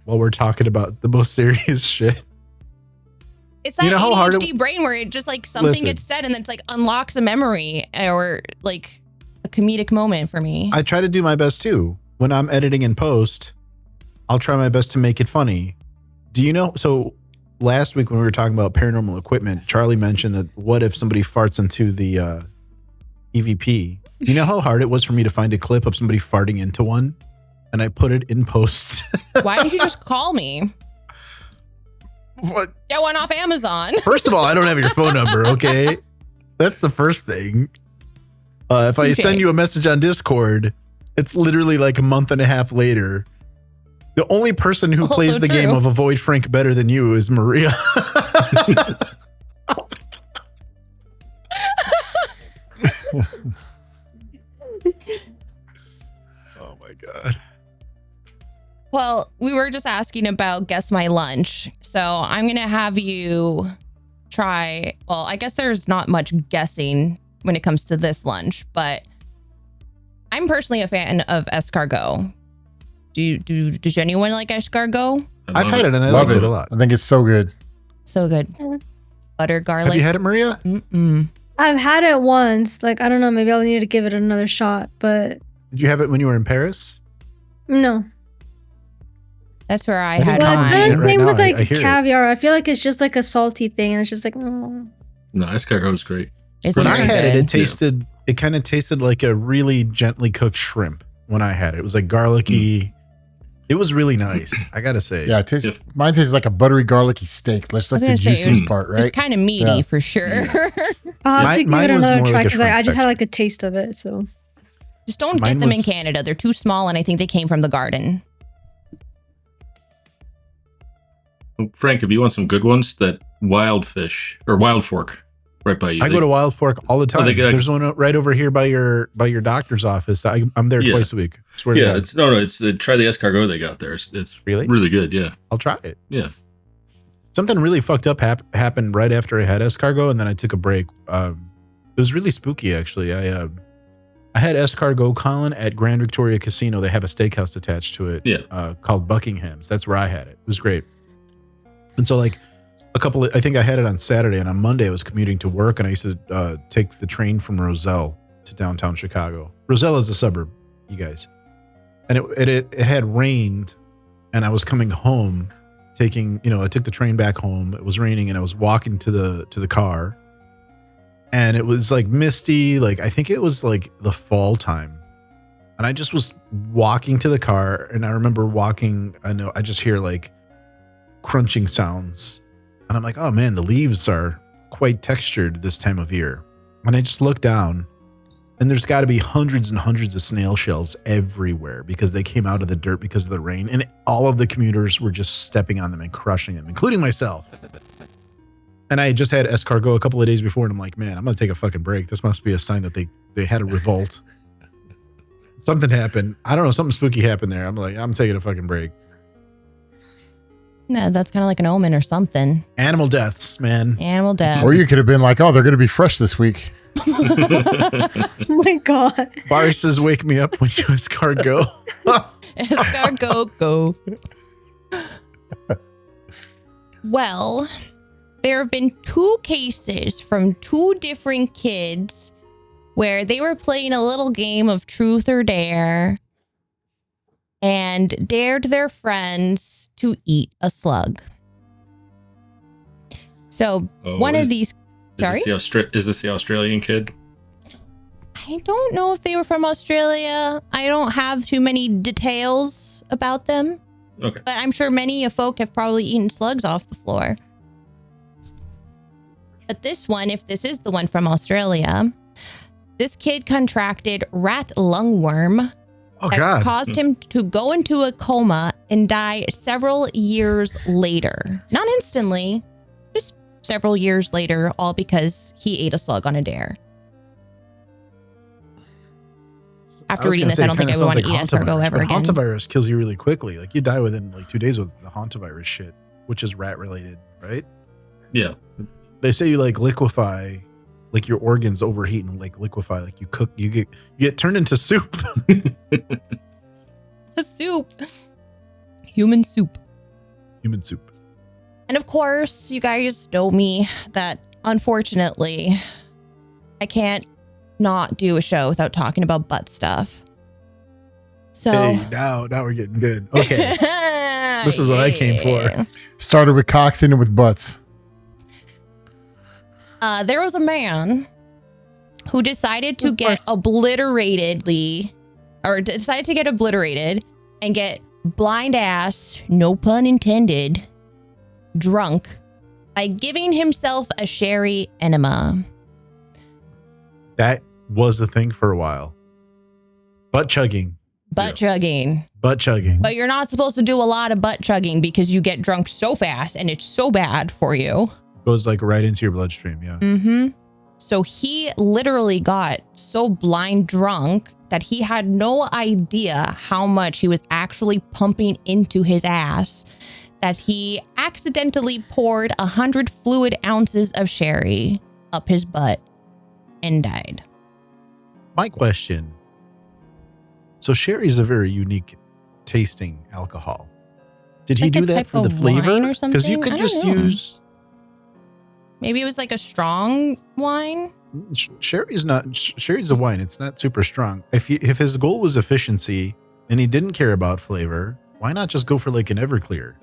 while we're talking about the most serious shit. It's that You know how hard ADHD brain where it just like something Listen. gets said and then it's like unlocks a memory or like a comedic moment for me. I try to do my best too. When I'm editing in post, I'll try my best to make it funny. Do you know? So last week when we were talking about paranormal equipment, Charlie mentioned that what if somebody farts into the EVP? Do you know how hard it was for me to find a clip of somebody farting into one? And I put it in post. Why didn't you just call me? What? Get one off Amazon. First of all, I don't have your phone number, okay? That's the first thing. If I Touche. send you a message on Discord, it's literally like a month and a half later. The only person who Also plays the game true. of Avoid Frank better than you is Maria. Oh my God. Well, we were just asking about Guess My Lunch. So I'm going to have you try. Well, I guess there's not much guessing when it comes to this lunch, but I'm personally a fan of escargot. Does anyone like escargot? I've had it and I Love loved it it a lot. I think it's so good. So good. Butter, garlic. Have you had it, Maria? Mm-mm. I've had it once. Like, I don't know, maybe I'll need to give it another shot, but Did you have it when you were in Paris? no. That's where I I think had Well, it's Colin's kind eating of it right same now. with like I hear it. caviar. I feel like it's just like a salty thing, and it's just like, oh. No, escargot is great. It's When I very had it, good. it kind of tasted like a really gently cooked shrimp when I had it. It was like garlicky. It was really nice, I gotta say. Yeah, mine tastes like a buttery, garlicy steak. That's like the gonna say, it juiciest was- part, It's right? kind of meaty Yeah. for sure. I'll have to give Mine it was another more try like a because I shrimp just had texture. like a taste of it. So Just don't Mine get them in was- Canada. They're too small, and I think they came from the garden. Frank, if you want some good ones, that Wild Fish or Wild Fork right by you. I go to Wild Fork all the time. they got- There's one right over here by your doctor's office. I'm there Yeah. twice a week. Swear to Yeah, God. it's try the escargot they got there. It's Really? really good. Yeah, I'll try it. yeah. Something really fucked up happened right after I had escargot, and then I took a break. It was really spooky, actually. I had escargot, Colin, at Grand Victoria Casino. They have a steakhouse attached to it, Yeah. called Buckingham's. That's where I had it. It was great. And so, like, I think I had it on Saturday, and on Monday I was commuting to work, and I used to take the train from Roselle to downtown Chicago. Roselle is a suburb, you guys. And it had rained, and I was coming home. I took the train back home. It was raining, and I was walking to the car, and it was like misty. Like, I think it was like the fall time, and I just was walking to the car, and I remember walking. I just hear like crunching sounds, and I'm like, oh man, the leaves are quite textured this time of year. And I just look down, and there's got to be hundreds and hundreds of snail shells everywhere because they came out of the dirt because of the rain, and all of the commuters were just stepping on them and crushing them, including myself. And I had just had escargot a couple of days before, and I'm like, man, I'm gonna take a fucking break. This must be a sign that they had a revolt. Something happened. I don't know, something spooky happened there. I'm like, I'm taking a fucking break. Yeah, that's kind of like an omen or something. Animal deaths, man. Animal death. Or you could have been like, oh, they're going to be fresh this week. oh my god. Barry says, wake me up when you escargot. Escargot, go. Well, there have been 2 cases from 2 different kids where they were playing a little game of truth or dare and dared their friends to eat a slug. So one of these, sorry? Is this the Australian kid? I don't know if they were from Australia. I don't have too many details about them. Okay. But I'm sure many folk have probably eaten slugs off the floor. But this one, if this is the one from Australia, this kid contracted rat lungworm Oh, that God. caused him to go into a coma and die several years later. Not instantly, just several years later, all because he ate a slug on a dare. After reading this, I don't think I would want to eat escargot ever again. Hantavirus kills you really quickly. Like, you die within like 2 days with the hantavirus shit, which is rat related, right? Yeah. They say you like liquefy, like your organs overheat and like liquefy, like you cook, you get turned into soup. A soup. Human soup. Human soup. And of course, you guys know me that unfortunately, I can't not do a show without talking about butt stuff. So Hey, now we're getting good. Okay. This is what I came for. Started with cocks, ended with butts. There was a man who decided to get obliterated and get blind ass, no pun intended, drunk by giving himself a sherry enema. That was a thing for a while. Butt chugging. Butt chugging. Butt chugging. But you're not supposed to do a lot of butt chugging because you get drunk so fast and it's so bad for you. Goes like right into your bloodstream. Yeah. Mm-hmm. So he literally got so blind drunk that he had no idea how much he was actually pumping into his ass that he accidentally poured 100 fluid ounces of sherry up his butt and died. My question. So sherry is a very unique tasting alcohol. Did he Like a do that type for the of wine flavor? or Because you something? could I just don't know. use. Maybe it was like a strong wine. Sherry's a wine. It's not super strong. If his goal was efficiency and he didn't care about flavor, why not just go for like an Everclear?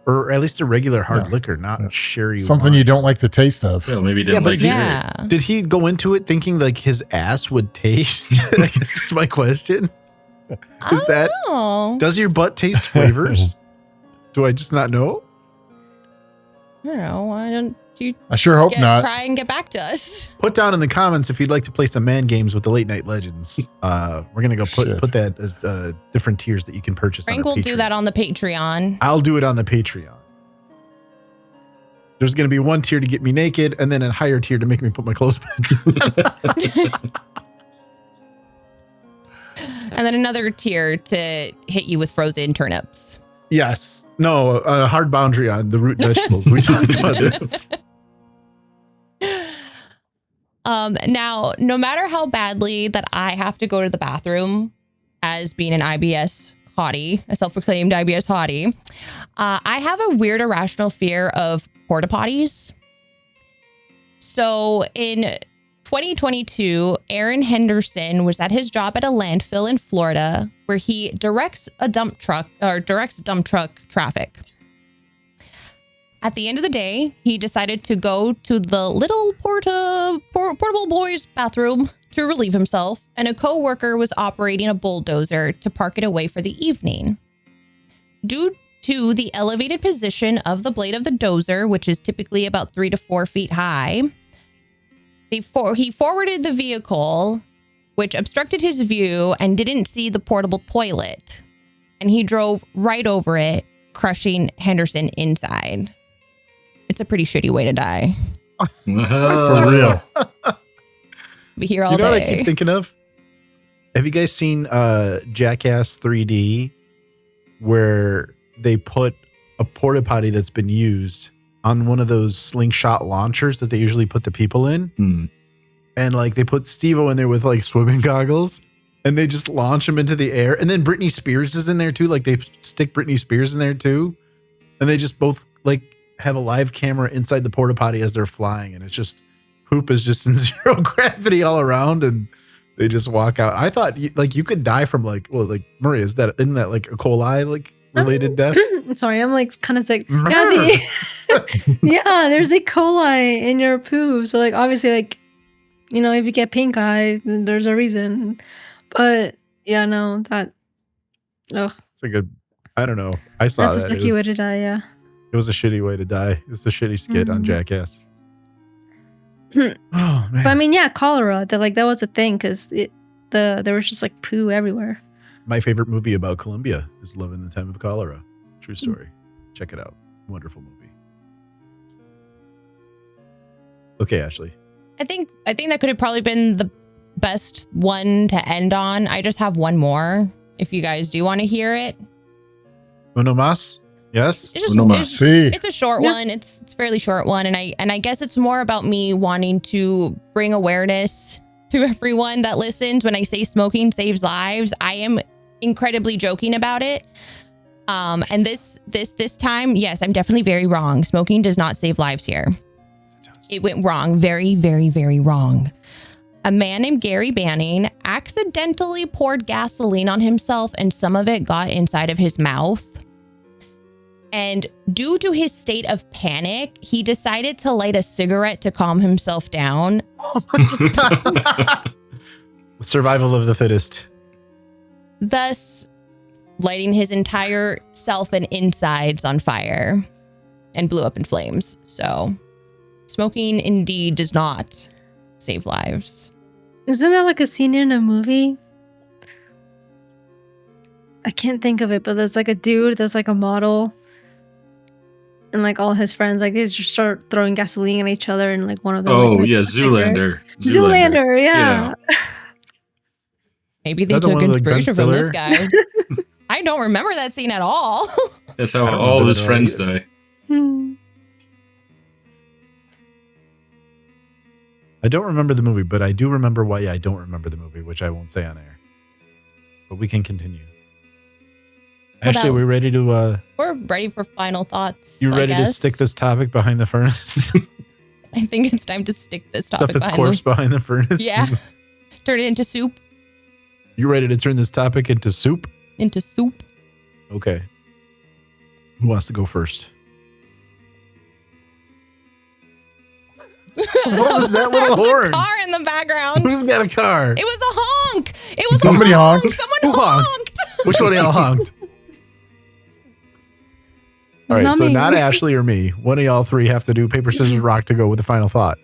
Or at least a regular hard liquor, not sherry. Something wine. you don't like the taste of. Yeah, maybe he didn't like Yeah. sherry. Did he go into it thinking like his ass would taste? I guess is my question. Does your butt taste flavors? Do I just not know? I don't know. Why don't you I sure hope not. try and get back to us? Put down in the comments if you'd like to play some man games with the late night legends. We're gonna go put that as different tiers that you can purchase. Frank on will do that on the Patreon. I'll do it on the Patreon. There's gonna be one tier to get me naked, and then a higher tier to make me put my clothes back. And then another tier to hit you with frozen turnips. Yes. No, a hard boundary on the root vegetables. We talked about this. Now, no matter how badly that I have to go to the bathroom as being an IBS hottie, a self-proclaimed IBS hottie, I have a weird irrational fear of porta potties. So in 2022, Aaron Henderson was at his job at a landfill in Florida where he directs dump truck traffic. At the end of the day, he decided to go to the little portable boys' bathroom to relieve himself, and a co-worker was operating a bulldozer to park it away for the evening. Due to the elevated position of the blade of the dozer, which is typically about 3 to 4 feet high, he forwarded the vehicle, which obstructed his view and didn't see the portable toilet, and he drove right over it, crushing Henderson inside. It's a pretty shitty way to die. For real. Be here all You know day. what I keep thinking of? Have you guys seen Jackass 3D, where they put a porta potty that's been used on one of those slingshot launchers that they usually put the people in? And like they put Steve-O in there with like swimming goggles, and they just launch him into the air. And then Britney Spears is in there too. Like they stick Britney Spears in there too. And they just both like have a live camera inside the porta potty as they're flying, and it's just poop is just in zero gravity all around, and they just walk out. I thought like you could die from like, well, like Maria, isn't that like a coli like related death? Sorry, I'm like kind of sick. Yeah, yeah, there's E. coli in your poo. So like obviously like, you know, if you get pink eye, then there's a reason. But yeah, no, that It's like I don't know. I saw that's that. a sucky way to die, yeah. It was a shitty way to die. It's a shitty skit on Jackass. Oh man. But I mean, yeah, cholera. That was a thing because there was just like poo everywhere. My favorite movie about Colombia is Love in the Time of Cholera. True story. Check it out. Wonderful movie. Okay, Ashley. I think that could have probably been the best one to end on. I just have one more. If you guys do want to hear it, Uno más? Yes. It's a short one. It's a fairly short one, and I guess it's more about me wanting to bring awareness to everyone that listens. When I say smoking saves lives, I am incredibly joking about it. And this time, yes, I'm definitely very wrong. Smoking does not save lives here. It went wrong. Very, very, very wrong. A man named Gary Banning accidentally poured gasoline on himself, and some of it got inside of his mouth. And due to his state of panic, he decided to light a cigarette to calm himself down. Survival of the fittest. Thus, lighting his entire self and insides on fire and blew up in flames. So, smoking indeed does not save lives. Isn't that like a scene in a movie? I can't think of it, but there's like a dude that's like a model. And like all his friends, like they just start throwing gasoline at each other, and like one of them. Oh like, yeah, Zoolander. Zoolander, yeah. Maybe they took inspiration from this guy. I don't remember that scene at all. That's how all his friends die. I don't remember the movie, but I do remember why I don't remember the movie, which I won't say on air. But we can continue. Ashley, are we ready to... We're ready for final thoughts. You ready to stick this topic behind the furnace? I think it's time to stick this topic Stuff its corpse behind the furnace. Yeah. Turn it into soup. You ready to turn this topic into soup? Into soup. Okay. Who wants to go first? What was that little There was horn? a car in the background. Who's got a car? It was a honk. It was Somebody a honk. honked. Someone Who honked? honked. Which one of y'all honked? All right, not so me. not Ashley or me. One of y'all three have to do paper, scissors, rock to go with the final thought.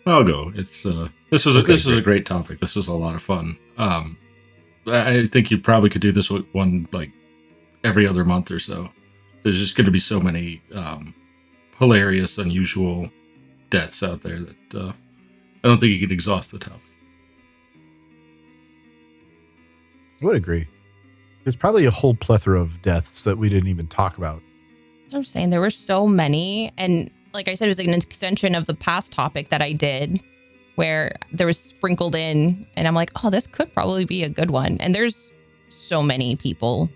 I'll go. It's this was a great topic. This was a lot of fun. I think you probably could do this with one like every other month or so. There's just going to be so many hilarious, unusual deaths out there that I don't think you can exhaust the topic. I would agree. There's probably a whole plethora of deaths that we didn't even talk about. I'm saying there were so many. And like I said, it was like an extension of the past topic that I did where there was sprinkled in. And I'm like, oh, this could probably be a good one. And there's so many people.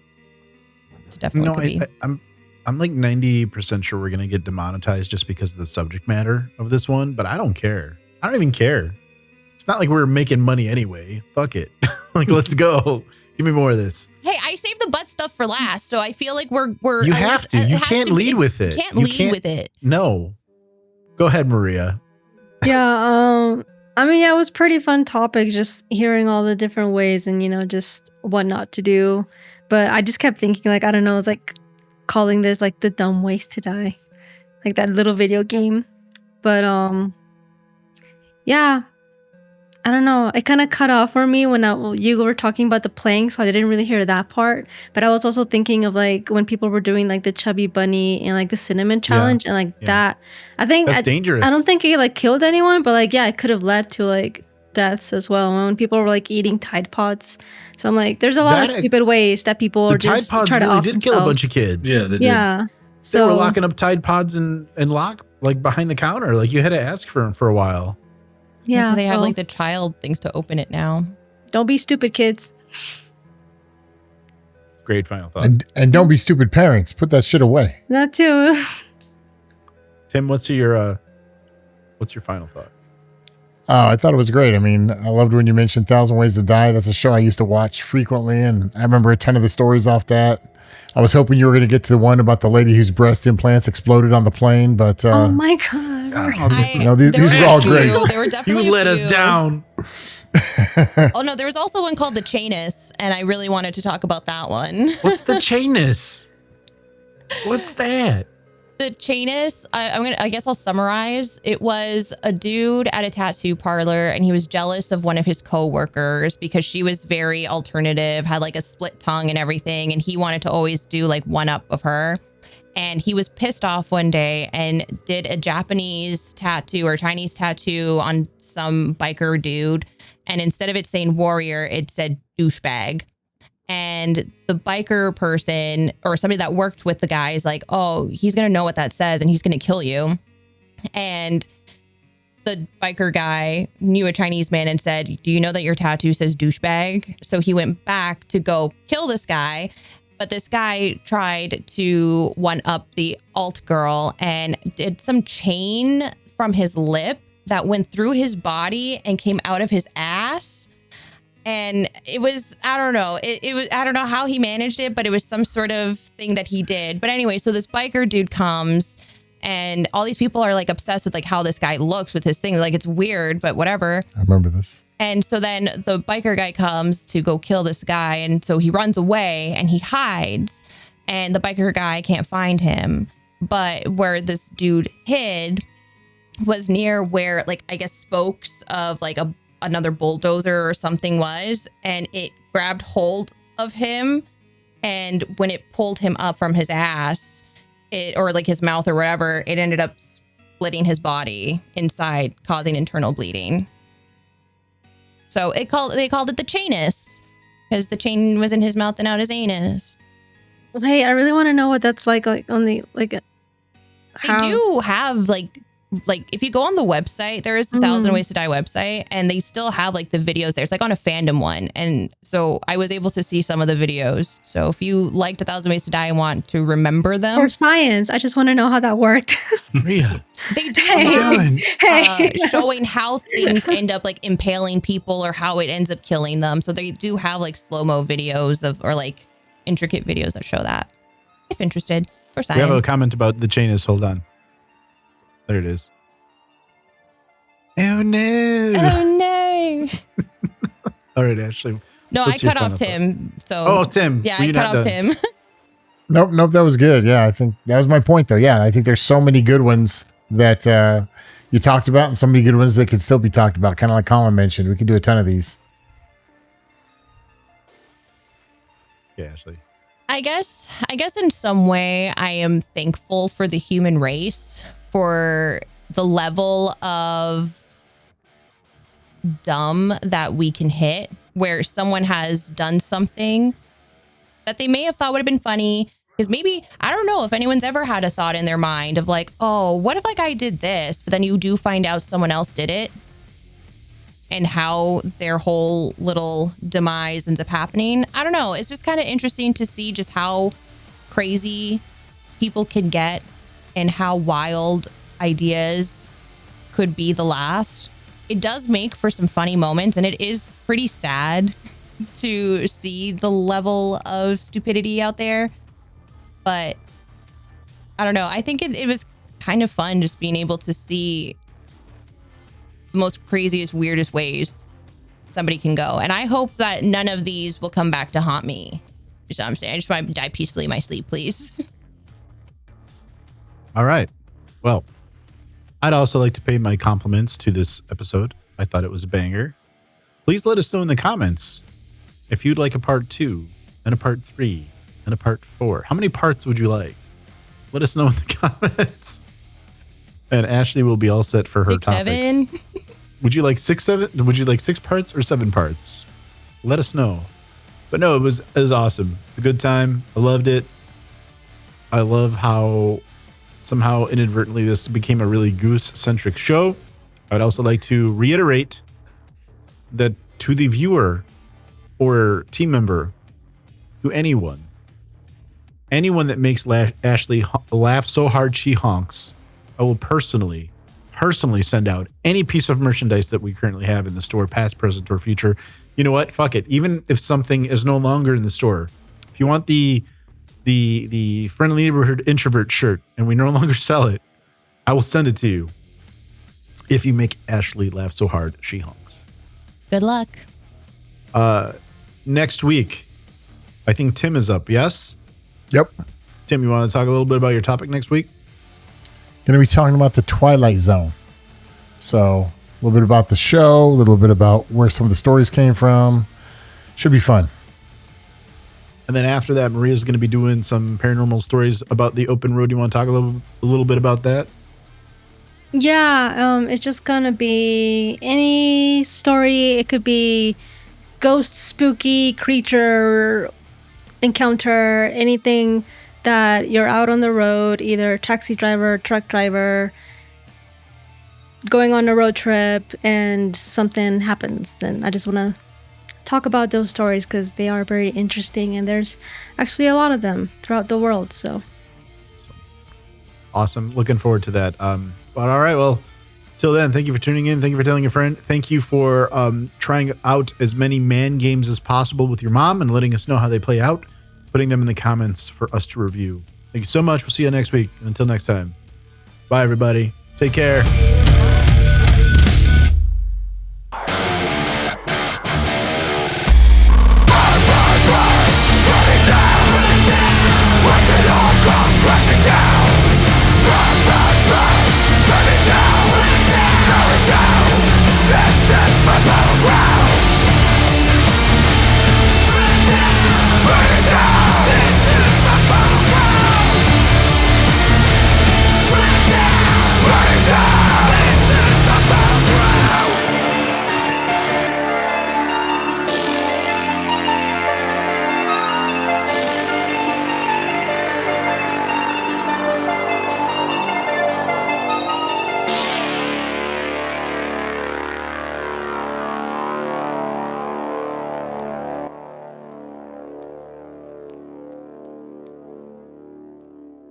It definitely could be. I'm like 90% sure we're going to get demonetized just because of the subject matter of this one, but I don't care. I don't even care. It's not like we're making money anyway. Fuck it. Like, let's go. Give me more of this. Hey, I saved the butt stuff for last, so I feel like we're You have to. You can't lead with it. You can't You lead with it. No. Go ahead, Maria. Yeah, I mean, yeah, it was pretty fun topic, just hearing all the different ways and, just what not to do. But I just kept thinking, like, I don't know, it's like calling this like the dumb ways to die. Like that little video game. But yeah. I don't know. It kind of cut off for me when you were talking about the playing, so I didn't really hear that part. But I was also thinking of like when people were doing like the chubby bunny and like the cinnamon challenge and like that. I think that's dangerous. I don't think it like killed anyone, but like it could have led to like deaths as well when people were like eating Tide Pods. So I'm like, there's a lot of stupid ways that people are just Tide Pods try to really off did themselves. kill a bunch of kids. Yeah, they did. Yeah. They were locking up Tide Pods and lock like behind the counter. Like you had to ask for them for a while. Yeah, So they have like the child things to open it now. Don't be stupid, kids. Great final thought. And don't be stupid parents. Put that shit away. That too. Tim, what's your final thought? Oh, I thought it was great. I mean, I loved when you mentioned 1,000 Ways to Die. That's a show I used to watch frequently, and I remember a ton of the stories off that. I was hoping you were going to get to the one about the lady whose breast implants exploded on the plane, but Oh my god. these were all great. There were definitely You let a us few. down. Oh no, there was also one called The Chainus, and I really wanted to talk about that one. What's the chainus? What's that? The Chainus, I guess I'll summarize. It was a dude at a tattoo parlor, and he was jealous of one of his coworkers because she was very alternative, had like a split tongue and everything, and he wanted to always do like one up of her. And he was pissed off one day and did a Japanese tattoo or Chinese tattoo on some biker dude. And instead of it saying warrior, it said douchebag. And the biker person or somebody that worked with the guy is like, oh, he's going to know what that says and he's going to kill you. And the biker guy knew a Chinese man and said, do you know that your tattoo says douchebag? So he went back to go kill this guy. But this guy tried to one up the alt girl and did some chain from his lip that went through his body and came out of his ass. And it was, I don't know. It was, I don't know how he managed it, but it was some sort of thing that he did. But anyway, so this biker dude comes and all these people are like obsessed with like how this guy looks with his thing. Like it's weird, but whatever. I remember this. And so then the biker guy comes to go kill this guy. And so he runs away and he hides and the biker guy can't find him. But where this dude hid was near where like, I guess spokes of like another bulldozer or something was, and it grabbed hold of him. And when it pulled him up from his ass, or like his mouth or whatever, it ended up splitting his body inside, causing internal bleeding. So they called it the chainus because the chain was in his mouth and out his anus. Hey, I really want to know what that's like on the like. They do have like like if you go on the website, there is the 1,000 Ways to Die website, and they still have like the videos there. It's like on a fandom one. And so I was able to see some of the videos. So if you liked 1,000 Ways to Die and want to remember them. For science, I just want to know how that worked. Maria. They do Hey. showing how things end up like impaling people or how it ends up killing them. So they do have like slow-mo videos or like intricate videos that show that. If interested, for science. We have a comment about the chain is, hold on. There it is. Oh no. Oh no. All right, Ashley. No, I what's your cut off final Tim. So Oh, Tim. yeah, were I you cut not off done? Tim. Nope, that was good. Yeah, I think that was my point, though. Yeah, I think there's so many good ones that you talked about, and so many good ones that could still be talked about. Kind of like Colin mentioned, we could do a ton of these. Yeah, Ashley. I guess in some way I am thankful for the human race, for the level of dumb that we can hit, where someone has done something that they may have thought would have been funny. Because maybe, I don't know if anyone's ever had a thought in their mind of like, oh, what if like I did this? But then you do find out someone else did it, and how their whole little demise ends up happening. I don't know. It's just kind of interesting to see just how crazy people can get and how wild ideas could be the last. It does make for some funny moments, and it is pretty sad to see the level of stupidity out there. But I don't know. I think it was kind of fun just being able to see the most craziest, weirdest ways somebody can go. And I hope that none of these will come back to haunt me. Just what I'm saying. I just want to die peacefully in my sleep, please. All right. Well, I'd also like to pay my compliments to this episode. I thought it was a banger. Please let us know in the comments if you'd like a part 2 and a part 3 and a part 4. How many parts would you like? Let us know in the comments. And Ashley will be all set for her 6, topics. 7. Would you like 6, 7? Would you like 6 parts or 7 parts? Let us know. But no, it was awesome. It's a good time. I loved it. I love how somehow inadvertently this became a really goose-centric show. I would also like to reiterate that to the viewer or team member, to anyone that makes Ashley laugh so hard she honks, I will personally send out any piece of merchandise that we currently have in the store, past, present, or future. You know what? Fuck it. Even if something is no longer in the store, if you want the friendly neighborhood introvert shirt and we no longer sell it, I will send it to you if you make Ashley laugh so hard she honks. Good luck. Next week, I think Tim is up. Yes? Yep. Tim, you want to talk a little bit about your topic next week? Going to be talking about the Twilight Zone. So a little bit about the show, a little bit about where some of the stories came from. Should be fun. And then after that, Maria's going to be doing some paranormal stories about the open road. You want to talk a little bit about that? Yeah, it's just gonna be any story. It could be ghost, spooky, creature, encounter, anything that you're out on the road, either taxi driver, truck driver, going on a road trip, and something happens. Then I just want to talk about those stories because they are very interesting, and there's actually a lot of them throughout the world. So awesome. Looking forward to that. But all right, well, till then, thank you for tuning in. Thank you for telling a friend. Thank you for trying out as many man games as possible with your mom and letting us know how they play out, putting them in the comments for us to review. Thank you so much. We'll see you next week. Until next time. Bye, everybody. Take care.